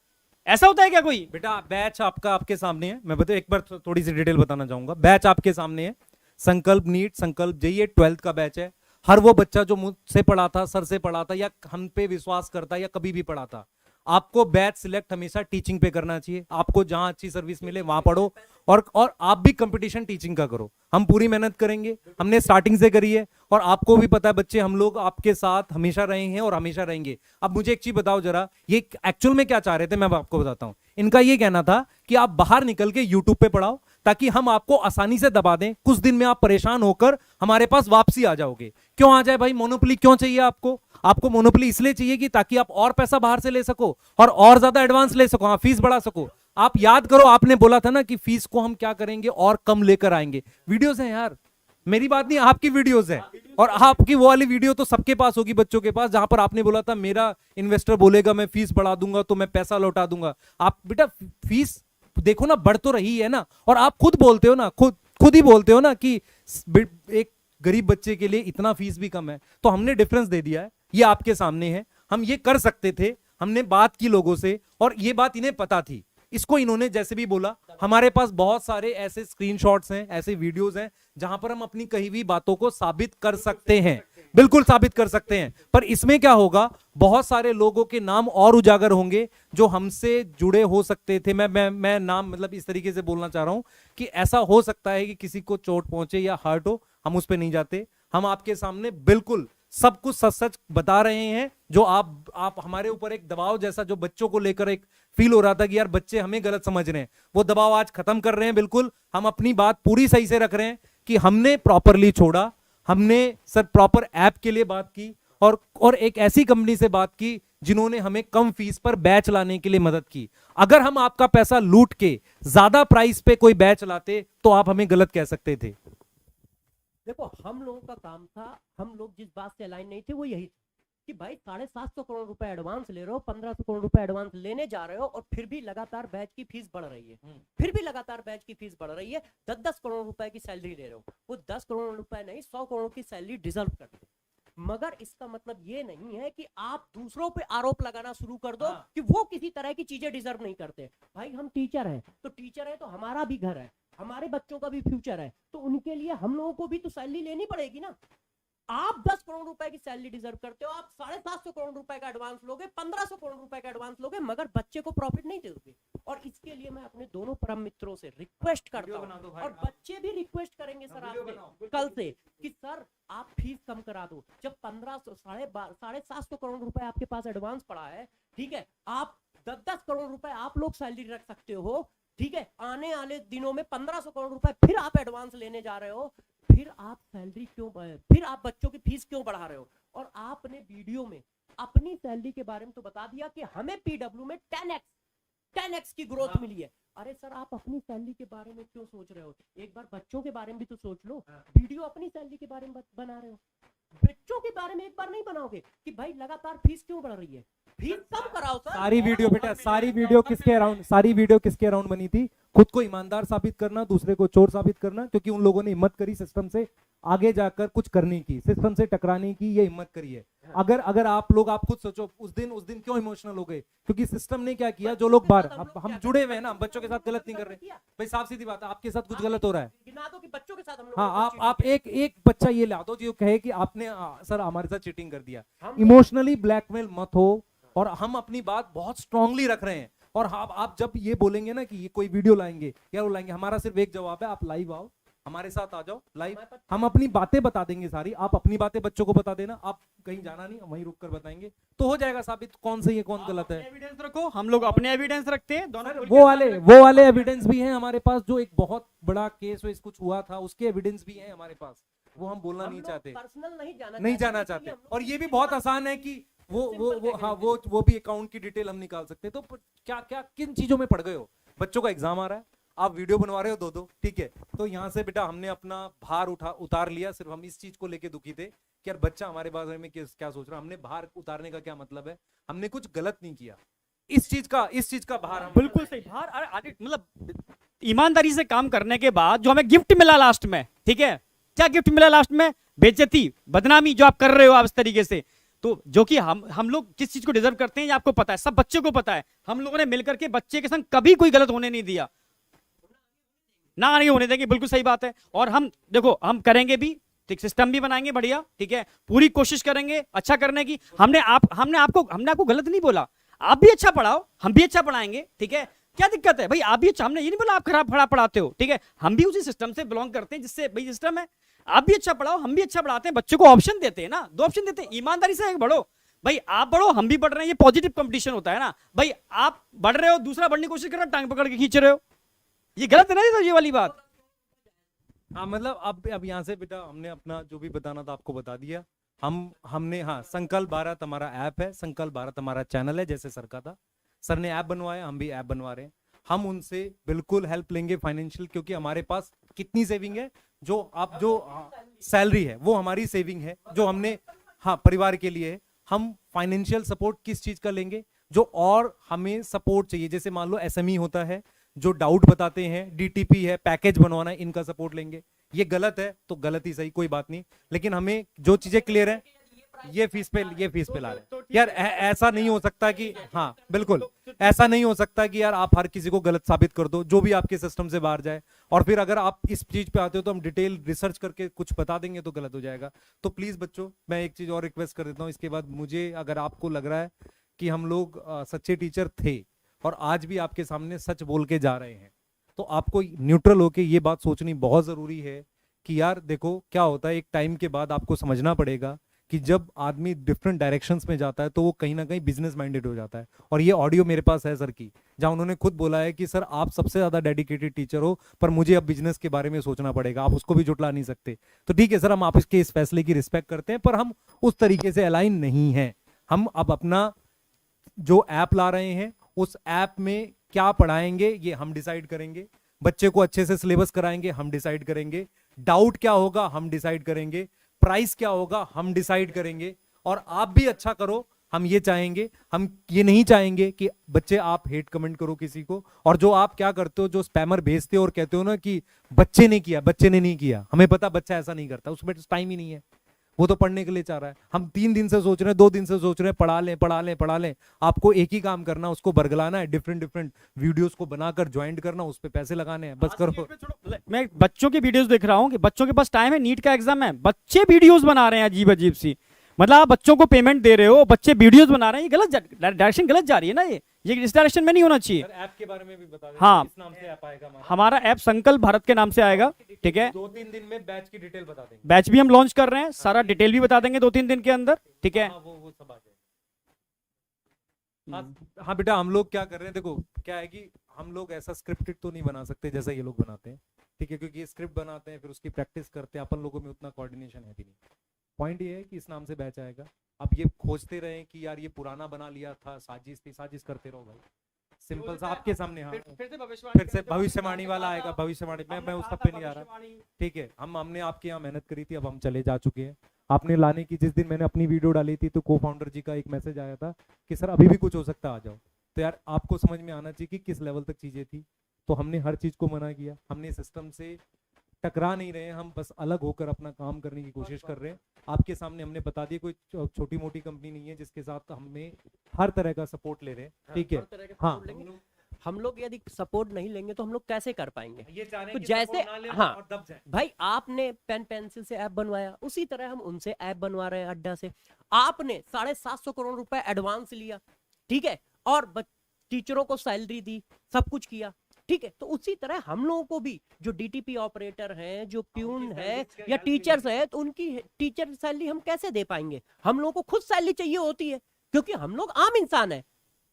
S3: ऐसा होता है क्या कोई?
S1: बेटा बैच आपका आपके सामने है, मैं एक बार थोड़ी सी डिटेल बताना चाहूंगा। बैच आपके सामने है, संकल्प नीट, संकल्प जेईई 12th का बैच है। हर वो बच्चा जो मुझसे पढ़ा था, सर से पढ़ा था, या हम पे विश्वास करता या कभी भी पढ़ा था, आपको बैच सिलेक्ट हमेशा टीचिंग पे करना चाहिए। आपको जहां अच्छी सर्विस मिले वहां पढ़ो, और आप भी कंपटीशन टीचिंग का करो। हम पूरी मेहनत करेंगे, हमने स्टार्टिंग से करी है, और आपको भी पता है बच्चे, हम लोग आपके साथ हमेशा रहे हैं और हमेशा रहेंगे। अब मुझे एक चीज बताओ जरा, ये एक्चुअल में क्या चाह रहे थे मैं आपको बताता हूं। इनका ये कहना था कि आप बाहर निकल के यूट्यूब पे पढ़ाओ, ताकि हम आपको आसानी से दबा दें, कुछ दिन में आप परेशान होकर हमारे पास वापसी आ जाओगे। क्यों आ जाए भाई? मोनोपोली क्यों चाहिए आपको? आपको मोनोपोली इसलिए चाहिए कि ताकि आप और पैसा बाहर से ले सको और ज्यादा एडवांस ले सको, हाँ फीस बढ़ा सको। आप याद करो, आपने बोला था ना कि फीस को हम क्या करेंगे और कम लेकर आएंगे। वीडियोस हैं यार, मेरी बात नहीं, आपकी वीडियोस है। और आपकी वो वाली वीडियो तो सबके पास होगी, बच्चों के पास, जहां पर आपने बोला था मेरा इन्वेस्टर बोलेगा मैं फीस बढ़ा दूंगा तो मैं पैसा लौटा दूंगा। आप बेटा फीस देखो ना, बढ़ तो रही है ना। और आप खुद बोलते हो ना, खुद ही बोलते हो ना कि एक गरीब बच्चे के लिए इतना फीस भी कम है। तो हमने डिफरेंस दे दिया है, ये आपके सामने है। हम ये कर सकते थे, हमने बात की लोगों से, और ये बात इन्हें पता थी। इसको इन्होंने जैसे भी बोला, हमारे पास बहुत सारे ऐसे स्क्रीनशॉट्स हैं, ऐसे वीडियोस हैं जहां पर हम अपनी कही हुई बातों को साबित कर सकते हैं, बिल्कुल साबित कर सकते हैं। पर इसमें क्या होगा, बहुत सारे लोगों के नाम और उजागर होंगे जो हमसे जुड़े हो सकते थे। मैं नाम मतलब इस तरीके से बोलना चाह रहा हूं कि ऐसा हो सकता है कि किसी को चोट पहुंचे या हर्ट हो, हम उस पर नहीं जाते। हम आपके सामने बिल्कुल सब कुछ सच सच बता रहे हैं। जो आप हमारे ऊपर एक दबाव जैसा जो बच्चों को लेकर एक फील हो रहा था कि यार बच्चे हमें गलत समझ रहे हैं, वो दबाव आज खत्म कर रहे हैं। बिल्कुल हम अपनी बात पूरी सही से रख रहे हैं कि हमने प्रॉपरली छोड़ा, हमने सर प्रॉपर ऐप के लिए बात की, और एक ऐसी कंपनी से बात की जिन्होंने हमें कम फीस पर बैच लाने के लिए मदद की। अगर हम आपका पैसा लूट के ज्यादा प्राइस पे कोई बैच लाते तो आप हमें गलत कह सकते थे।
S2: देखो हम लोगों का काम था, हम लोग जिस बात से अलाइन नहीं थे वो यही था कि भाई 750 करोड़ रुपए एडवांस ले रहे हो, 1500 करोड़ रुपए एडवांस लेने जा रहे हो, और फिर भी लगातार बैच की फीस बढ़ रही है, फिर भी लगातार बैच की फीस बढ़ रही है। 10-10 करोड़ रुपए की सैलरी ले रहे हो, वो 10 करोड़ रुपए नहीं 100 करोड़ की सैलरी डिजर्व करते हो। मगर इसका मतलब ये नहीं है कि आप दूसरों पे आरोप लगाना शुरू कर दो कि वो किसी तरह की चीजें डिजर्व नहीं करते। भाई हम टीचर हैं तो टीचर है, तो हमारा भी घर है, हमारे बच्चों का भी फ्यूचर है, तो उनके लिए हम लोगों को भी तो सैलरी लेनी पड़ेगी ना। आप 10 करोड़ रुपए की सैलरी डिजर्व करते हो, आप 750 करोड़ रुपए का एडवांस लोगे, 1500 करोड़ रुपए का एडवांस लोगे, मगर बच्चे को प्रॉफिट नहीं दोगे। और इसके लिए मैं अपने दोनों परम मित्रों से रिक्वेस्ट करता हूं, और बच्चे भी रिक्वेस्ट करेंगे सर आपसे कल से कि सर आप फीस कम करा दो। जब 750 करोड़ रुपए आपके पास एडवांस पड़ा है, ठीक है, आप 10-10 करोड़ रुपए आप लोग सैलरी रख सकते हो, ठीक है, आने वाले दिनों में 1500 करोड़ रुपए फिर आप एडवांस लेने जा रहे हो, फिर आप सैलरी क्यों, फिर आप बच्चों की फीस क्यों बढ़ा रहे हो? और आपने वीडियो में अपनी सैलरी के बारे में तो बता दिया कि हमें पीडब्ल्यू में 10x 10x की ग्रोथ मिली है। अरे सर आप अपनी सैलरी के बारे में क्यों सोच रहे हो? एक बार बच्चों के बारे में भी तो सोच लो। वीडियो अपनी सैलरी के बारे में बना रहे हो, बच्चों के बारे में एक बार नहीं बनाओगे कि भाई लगातार फीस क्यों बढ़ रही है? फीस कम कराओ सर।
S1: सारी वीडियो बेटा, सारी वीडियो किसके अराउंड बनी थी? खुद को ईमानदार साबित करना, दूसरे को चोर साबित करना, क्योंकि उन लोगों ने हिम्मत करी सिस्टम से आगे जाकर कुछ करने की, सिस्टम से टकराने की, ये हिम्मत करी है। अगर आप लोग, आप खुद सोचो, उस दिन क्यों इमोशनल हो गए? क्योंकि सिस्टम ने क्या किया, जो लोग बाहर, हम जुड़े हुए हैं ना, हम बच्चों के साथ गलत नहीं कर रहे भाई, साफ सीधी बात है, आपके साथ कुछ गलत हो रहा है।
S2: गिना दो कि बच्चों के साथ हम लोग।
S1: हाँ, आप एक बच्चा ये ला दो जो कहे कि आपने सर हमारे साथ चीटिंग कर दिया। इमोशनली ब्लैकमेल मत हो, और हम अपनी बात बहुत स्ट्रांगली रख रहे हैं। और आप जब ये बोलेंगे ना कि ये कोई वीडियो लाएंगे या वो लाएंगे, हमारा सिर्फ एक जवाब है, आप लाइव आओ, हमारे साथ आ जाओ लाइव, हम अपनी बातें बता देंगे सारी। आप अपनी बातें बच्चों को बता देना, आप कहीं जाना नहीं, वहीं रुक कर बताएंगे तो हो जाएगा साबित कौन सही है कौन गलत है।
S3: एविडेंस रखो, हम लोग अपने एविडेंस रखते हैं दोनों।
S1: वो वाले एविडेंस भी हैं हमारे पास, जो एक बहुत बड़ा केस वैस कुछ हुआ था, उसके एविडेंस भी हैं हमारे पास, वो हम बोलना नहीं चाहते,
S2: पर्सनल
S1: नहीं जाना चाहते। और ये भी बहुत आसान है कि वो भी अकाउंट की डिटेल हम निकाल सकते हैं। तो क्या किन चीजों में पड़ गए हो? बच्चों का एग्जाम आ रहा है, आप वीडियो बनवा रहे हो दो, ठीक है, तो यहाँ से बेटा हमने अपना भार उतार लिया। सिर्फ हम इस चीज को लेके दुखी थे कि यार बच्चा हमारे बारे में क्या सोच रहा है। हमने भार उतारने का क्या मतलब है, हमने कुछ गलत नहीं किया, इस चीज का भार हम
S3: बिल्कुल सही भार। अरे मतलब ईमानदारी से काम करने के बाद जो हमें गिफ्ट मिला लास्ट में, ठीक है, क्या गिफ्ट मिला लास्ट में? बेइज्जती, बदनामी जो आप कर रहे हो आप इस तरीके से। तो जो कि हम लोग किस चीज को डिजर्व करते हैं ये आपको पता है, सब बच्चे को पता है। हम लोगों ने मिलकर के बच्चे के संग कभी कोई गलत होने नहीं दिया, ना नहीं होने देंगे, बिल्कुल सही बात है। और हम देखो हम करेंगे भी, ठीक, सिस्टम भी बनाएंगे बढ़िया, ठीक है, पूरी कोशिश करेंगे अच्छा करने की। हमने आपको गलत नहीं बोला, आप भी अच्छा पढ़ाओ, हम भी अच्छा पढ़ाएंगे, ठीक है, क्या दिक्कत है भाई? आप भी अच्छा, हमने ये नहीं बोला आप खराब पढ़ाते हो, ठीक है, हम भी उसी सिस्टम से बिलोंग करते हैं जिससे भाई सिस्टम है। आप भी अच्छा पढ़ाओ, हम भी अच्छा पढ़ाते हैं, बच्चों को ऑप्शन देते हैं ना, 2 ऑप्शन देते हैं, ईमानदारी से बढ़ो भाई, आप बढ़ो हम भी बढ़ रहे हैं, ये पॉजिटिव कंपटीशन होता है ना भाई। आप बढ़ रहे हो, दूसरा बढ़ने की कोशिश कर रहा है, टांग पकड़ के खींच रहे हो, ये गलत है ना ये वाली बात।
S1: हाँ, मतलब अब यहाँ से बेटा हमने अपना जो भी बताना था आपको बता दिया। हमने हाँ, संकल्प भारत हमारा ऐप है, संकल्प भारत हमारा चैनल है, जैसे सर का था, सर ने ऐप बनवाया, हम भी ऐप बनवा रहे हैं। हम उनसे बिल्कुल हेल्प लेंगे फाइनेंशियल, क्योंकि हमारे पास कितनी सेविंग है, जो सैलरी है वो हमारी सेविंग है, जो हमने हाँ परिवार के लिए है। हम फाइनेंशियल सपोर्ट किस चीज का लेंगे, जो और हमें सपोर्ट चाहिए, जैसे मान लो एसएमई होता है, जो डाउट बताते हैं, डीटीपी है, पैकेज बनवाना है, इनका सपोर्ट लेंगे। ये गलत है तो गलत ही सही, कोई बात नहीं, लेकिन हमें जो चीजें क्लियर है ये फीस पे ला रहे हैं यार। ऐसा नहीं हो सकता कि हाँ बिल्कुल ऐसा नहीं हो सकता कि यार आप हर किसी को गलत साबित कर दो जो भी आपके सिस्टम से बाहर जाए, और फिर अगर आप इस चीज पे आते हो तो हम डिटेल रिसर्च करके कुछ बता देंगे तो गलत हो जाएगा। तो प्लीज बच्चों, मैं एक चीज और रिक्वेस्ट कर देता हूँ, इसके बाद मुझे अगर आपको लग रहा है कि हम लोग सच्चे टीचर थे और आज भी आपके सामने सच बोल के जा रहे हैं, तो आपको न्यूट्रल होके ये बात सोचनी बहुत जरूरी है कि यार देखो क्या होता है, एक टाइम के बाद आपको समझना पड़ेगा कि जब आदमी डिफरेंट डायरेक्शंस में जाता है तो वो कहीं ना कहीं बिजनेस माइंडेड हो जाता है। और ये ऑडियो मेरे पास है सर की, जहां उन्होंने खुद बोला है कि सर आप सबसे ज्यादा डेडिकेटेड टीचर हो, पर मुझे अब बिजनेस के बारे में सोचना पड़ेगा, आप उसको भी जुटला नहीं सकते। तो ठीक है सर, हम आपके इस फैसले की रिस्पेक्ट करते हैं, पर हम उस तरीके से अलाइन नहीं है। हम अब अपना जो ऐप ला रहे हैं उस ऐप में क्या पढ़ाएंगे ये हम डिसाइड करेंगे, बच्चे को अच्छे से सिलेबस कराएंगे हम डिसाइड करेंगे, डाउट क्या होगा हम डिसाइड करेंगे, प्राइस क्या होगा हम डिसाइड करेंगे, और आप भी अच्छा करो हम ये चाहेंगे। हम ये नहीं चाहेंगे कि बच्चे आप हेट कमेंट करो किसी को, और जो आप क्या करते हो, जो स्पैमर भेजते हो और कहते हो ना कि बच्चे ने किया, बच्चे ने नहीं किया, हमें पता बच्चा ऐसा नहीं करता, उसमें टाइम ही नहीं है, वो तो पढ़ने के लिए चाह रहा है। हम 3 दिन से सोच रहे हैं, 2 दिन से सोच रहे हैं, पढ़ा लें। आपको एक ही काम करना, उसको बरगलाना है, डिफरेंट वीडियोस को बनाकर ज्वाइंट करना, उस पे पैसे लगाने हैं, बस करो।
S3: मैं बच्चों के वीडियोस देख रहा हूँ कि बच्चों के पास टाइम है, नीट का एग्जाम है, बच्चे वीडियोस बना रहे हैं अजीब सी। मतलब आप बच्चों को पेमेंट दे रहे हो, बच्चे वीडियोस बना रहे हैं, ये गलत डायरेक्शन गलत जा रही है ना, ये इस डायरेक्शन में नहीं होना चाहिए।
S1: ऐप के बारे में भी बता दें,
S3: हाँ,
S1: किस नाम से ऐप आएगा
S3: हमारा ऐप संकल्प भारत के नाम से आएगा, ठीक है।
S1: 2-3 दिन में बैच की डिटेल बता देंगे,
S3: बैच भी हम लॉन्च कर रहे हैं, सारा डिटेल भी बता देंगे 2-3 दिन के अंदर, ठीक है।
S1: वो सब आ जाए। हाँ बेटा, हम लोग क्या कर रहे हैं, देखो क्या है कि हम लोग ऐसा स्क्रिप्टेड तो नहीं बना सकते जैसा ये लोग बनाते हैं, ठीक है, क्योंकि ये स्क्रिप्ट बनाते हैं फिर उसकी प्रैक्टिस करते हैं, अपन लोगों में उतना कोऑर्डिनेशन है भी नहीं। पॉइंट ये है कि इस नाम से बैच आएगा। अब ये खोजते रहे कि यार ये पुराना बना लिया था, साजिश थी, साजिश करते रहो भाई, सिंपल सा आपके सामने। हाँ,
S3: फिर से भविष्यवाणी
S1: फिर से भविष्यवाणी वाला आएगा, भविष्यवाणी मैं उस सब पे नहीं आ रहा।
S3: भविष्यवाणी।
S1: ठीक है, हमने आपके यहाँ मेहनत करी थी, अब हम चले जा चुके हैं। आपने लाने की जिस दिन मैंने अपनी वीडियो डाली थी तो को फाउंडर जी का एक मैसेज आया था कि सर अभी भी कुछ हो सकता है, आ जाओ। तो यार आपको समझ में आना चाहिए कि किस लेवल तक चीजें थी। तो हमने हर चीज को मना किया, हमने सिस्टम से टकरा नहीं रहे हैं, हम बस अलग होकर अपना काम करने की कोशिश कर रहे हैं। आपके सामने हमने बता दिया, कोई छोटी मोटी कंपनी नहीं है जिसके साथ हमें हर तरह का सपोर्ट ले रहे हैं। ठीक है,
S2: हर तरह के
S1: हाँ,
S2: support लेंगे। हम लोग यदि सपोर्ट नहीं लेंगे तो हम लोग कैसे कर पाएंगे?
S1: ये चाह रहे
S2: तो
S1: हैं कि
S2: जैसे
S1: support ना लें
S2: हाँ
S1: और दब जाएं।
S2: भाई, आपने पेन पेंसिल से ऐप बनवाया, उसी तरह हम उनसे ऐप बनवा रहे हैं अड्डा से। आपने 750 करोड़ रुपए एडवांस लिया, ठीक है, और टीचरों को सैलरी दी, सब कुछ किया, ठीक है। तो उसी तरह हम लोगों को भी जो डीटीपी ऑपरेटर हैं, जो प्यून है या टीचर्स है, तो उनकी टीचर सैलरी हम कैसे दे पाएंगे? हम लोगों को खुद सैलरी चाहिए होती है, क्योंकि हम लोग आम इंसान है,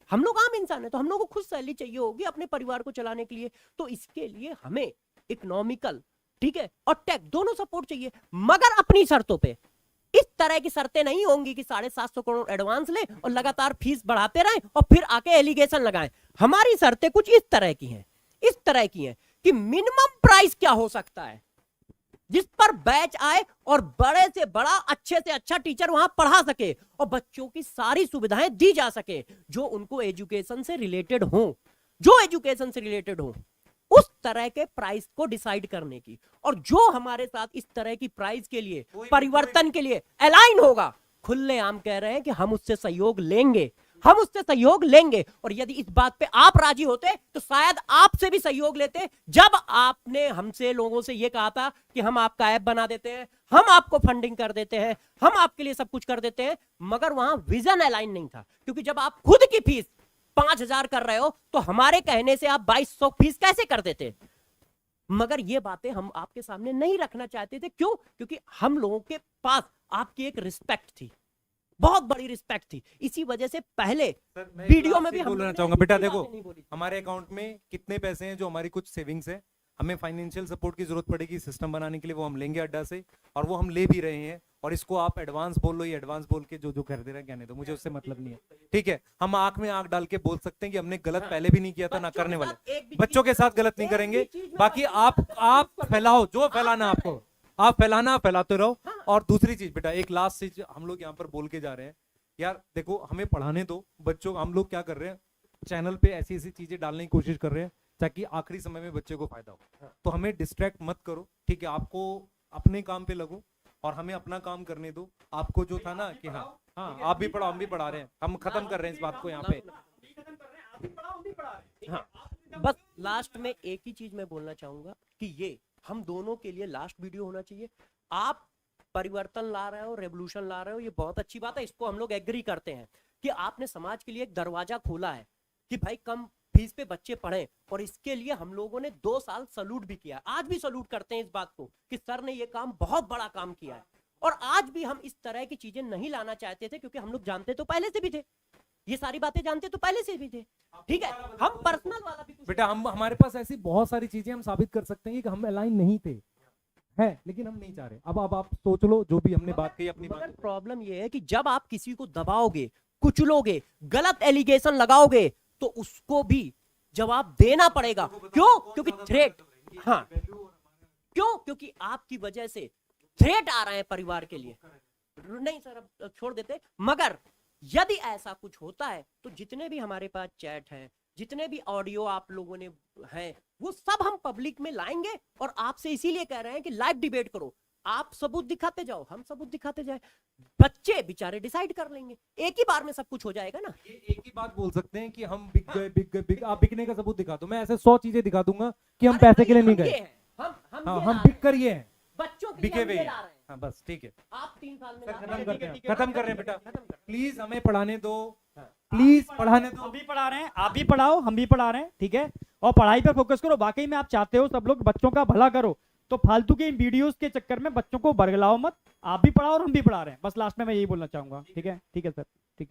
S2: हम लोग आम इंसान है, तो हम लोग को खुद सैलरी चाहिए होगी अपने परिवार को चलाने के लिए। तो इसके लिए हमें इकोनॉमिकल, ठीक है, और टेक दोनों सपोर्ट चाहिए, मगर अपनी शर्तों पे। इस तरह की शर्तें नहीं होंगी कि 750 करोड़ एडवांस ले और लगातार फीस बढ़ाते रहें और फिर आके एलिगेशन लगाएं। हमारी शर्तें कुछ इस तरह की हैं, इस तरह की हैं कि मिनिमम प्राइस क्या हो सकता है जिस पर बैच आए और बड़े से बड़ा, अच्छे से अच्छा टीचर वहां पढ़ा सके और बच्चों की सारी सुविधाएं दी जा सके जो उनको एजुकेशन से रिलेटेड हो, जो एजुकेशन से रिलेटेड हो, उस तरह के प्राइस को डिसाइड करने की। और जो हमारे साथ इस तरह की प्राइस के लिए, परिवर्तन के लिए अलाइन होगा, खुलेआम कह रहे हैं कि हम उससे सहयोग लेंगे, हम उससे सहयोग लेंगे। और यदि इस बात पे आप राजी होते तो शायद आपसे भी सहयोग लेते। जब आपने हमसे, लोगों से ये कहा था कि हम आपका ऐप बना देते हैं, हम आपको फंडिंग कर देते हैं, हम आपके लिए सब कुछ कर देते हैं, मगर वहां विजन अलाइन नहीं था। क्योंकि जब आप खुद की फीस 5,000 कर रहे हो तो हमारे कहने से आप 2,200 फीस कैसे कर देते? मगर ये बातें हम आपके सामने नहीं रखना चाहते थे। क्यों? क्योंकि हम लोगों के पास आपकी एक रिस्पेक्ट थी, बहुत बड़ी रिस्पेक्ट थी। इसी वजह से पहले वीडियो में भी हम
S1: बोलना चाहूंगा, बेटा देखो हमारे अकाउंट में कितने पैसे हैं, जो हमारी कुछ सेविंग्स है, हमें फाइनेंशियल सपोर्ट की जरूरत पड़ेगी सिस्टम बनाने के लिए, वो हम लेंगे अड्डा से, और वो हम ले भी रहे हैं। और इसको आप एडवांस बोल लो, ये एडवांस बोल के जो जो कर दे रहे हैं कहने दो, मुझे उससे मतलब नहीं है। ठीक है, हम आंख में आंख डाल के बोल सकते हैं कि हमने गलत पहले भी नहीं किया था, ना करने वाले। बच्चों के साथ गलत नहीं करेंगे। बाकी आप फैलाओ जो फैलाना आपको, आप फैलाना, फैलाते रहो। और दूसरी चीज बेटा, एक लास्ट चीज हम लोग यहाँ पर बोल के जा रहे हैं, यार देखो हमें पढ़ाने दो बच्चों। हम लोग क्या कर रहे हैं, चैनल पे ऐसी ऐसी चीजें डालने की कोशिश कर रहे हैं ताकि आखिरी समय में बच्चे को फायदा हो। तो हमें डिस्ट्रैक्ट मत करो, ठीक है, आपको अपने काम पे लगो और हमें अपना काम करने दो। आपको जो था ना कि हाँ आप भी पढ़ाओ, हम भी पढ़ा रहे हैं, हम खत्म कर रहे हैं इस बात को यहाँ पे।
S2: हाँ, बस लास्ट में एक ही चीज मैं बोलना चाहूंगा कि ये हम दोनों के लिए लास्ट वीडियो होना चाहिए। आप परिवर्तन ला रहे हो, रेवोल्यूशन ला रहे हो, ये बहुत अच्छी बात है, इसको हम लोग एग्री करते हैं कि आपने समाज के लिए एक दरवाजा खोला है कि भाई कम फीस पे बच्चे पढ़ें। और इसके लिए हम लोगों ने 2 साल सैल्यूट भी किया, आज भी सैल्यूट करते हैं इस बात को कि सर ने ये काम, बहुत बड़ा काम किया है। और आज भी हम इस तरह की चीजें नहीं लाना चाहते थे, क्योंकि हम लोग जानते तो पहले से भी थे, ये सारी बातें जानते तो पहले से भी थे। ठीक है, हम पर्सनल वाला भी
S1: बेटा, हम हमारे पास ऐसी बहुत सारी चीजें हम साबित कर सकते हैं कि हम अलाइन नहीं थे, है, लेकिन हम नहीं चाह रहे। अब आप सोच लो, जो भी हमने बात कही अपनी बात।
S2: प्रॉब्लम ये है कि जब आप किसी को दबाओगे, कुचलोगे, गलत एलिगेशन लगाओगे, तो उसको भी जवाब देना पड़ेगा। क्यों? क्योंकि थ्रेट, हाँ, क्यों? क्योंकि आपकी वजह से थ्रेट आ रहे हैं परिवार के लिए। नहीं सर, अब छोड़ देते। मगर यदि ऐसा कुछ होता है तो जितने भी हमारे पास चैट हैं, जितने भी ऑडियो आप लोगों ने हैं, वो सब हम पब्लिक में लाएंगे। और आपसे इसीलिए कह रहे हैं कि लाइव डिबेट करो, आप सबूत दिखाते जाओ, हम सबूत दिखाते जाए, बच्चे बेचारे डिसाइड कर लेंगे, एक ही बार में सब कुछ हो जाएगा ना।
S1: ये एक ही बात बोल सकते हैं कि हम बिक गए, बिक गए, बिक। आप बिकने का सबूत दिखा दो, मैं ऐसे 100 चीजें दिखा दूंगा कि हम पैसे के लिए नहीं गए। हम बिक कर ये हैं,
S2: बच्चों के
S1: बिके
S2: लिए
S1: हुए
S2: हम ये ला रहे हैं।
S1: हाँ बस ठीक है,
S2: आप 3 साल में
S1: खत्म करते हैं, खत्म कर रहे हैं बेटा। प्लीज हमें पढ़ाने दो, प्लीज पढ़ाने दो।
S3: हम भी पढ़ा रहे हैं, आप भी पढ़ाओ, हम भी पढ़ा रहे हैं, ठीक है। और पढ़ाई पे फोकस करो। वाकई में आप चाहते हो सब लोग बच्चों का भला करो, तो फालतू के इन वीडियोस के चक्कर में बच्चों को बरगलाओ मत। आप भी पढ़ाओ और हम भी पढ़ा रहे हैं। बस लास्ट में मैं यही बोलना चाहूंगा। ठीक है, ठीक है सर, ठीक है।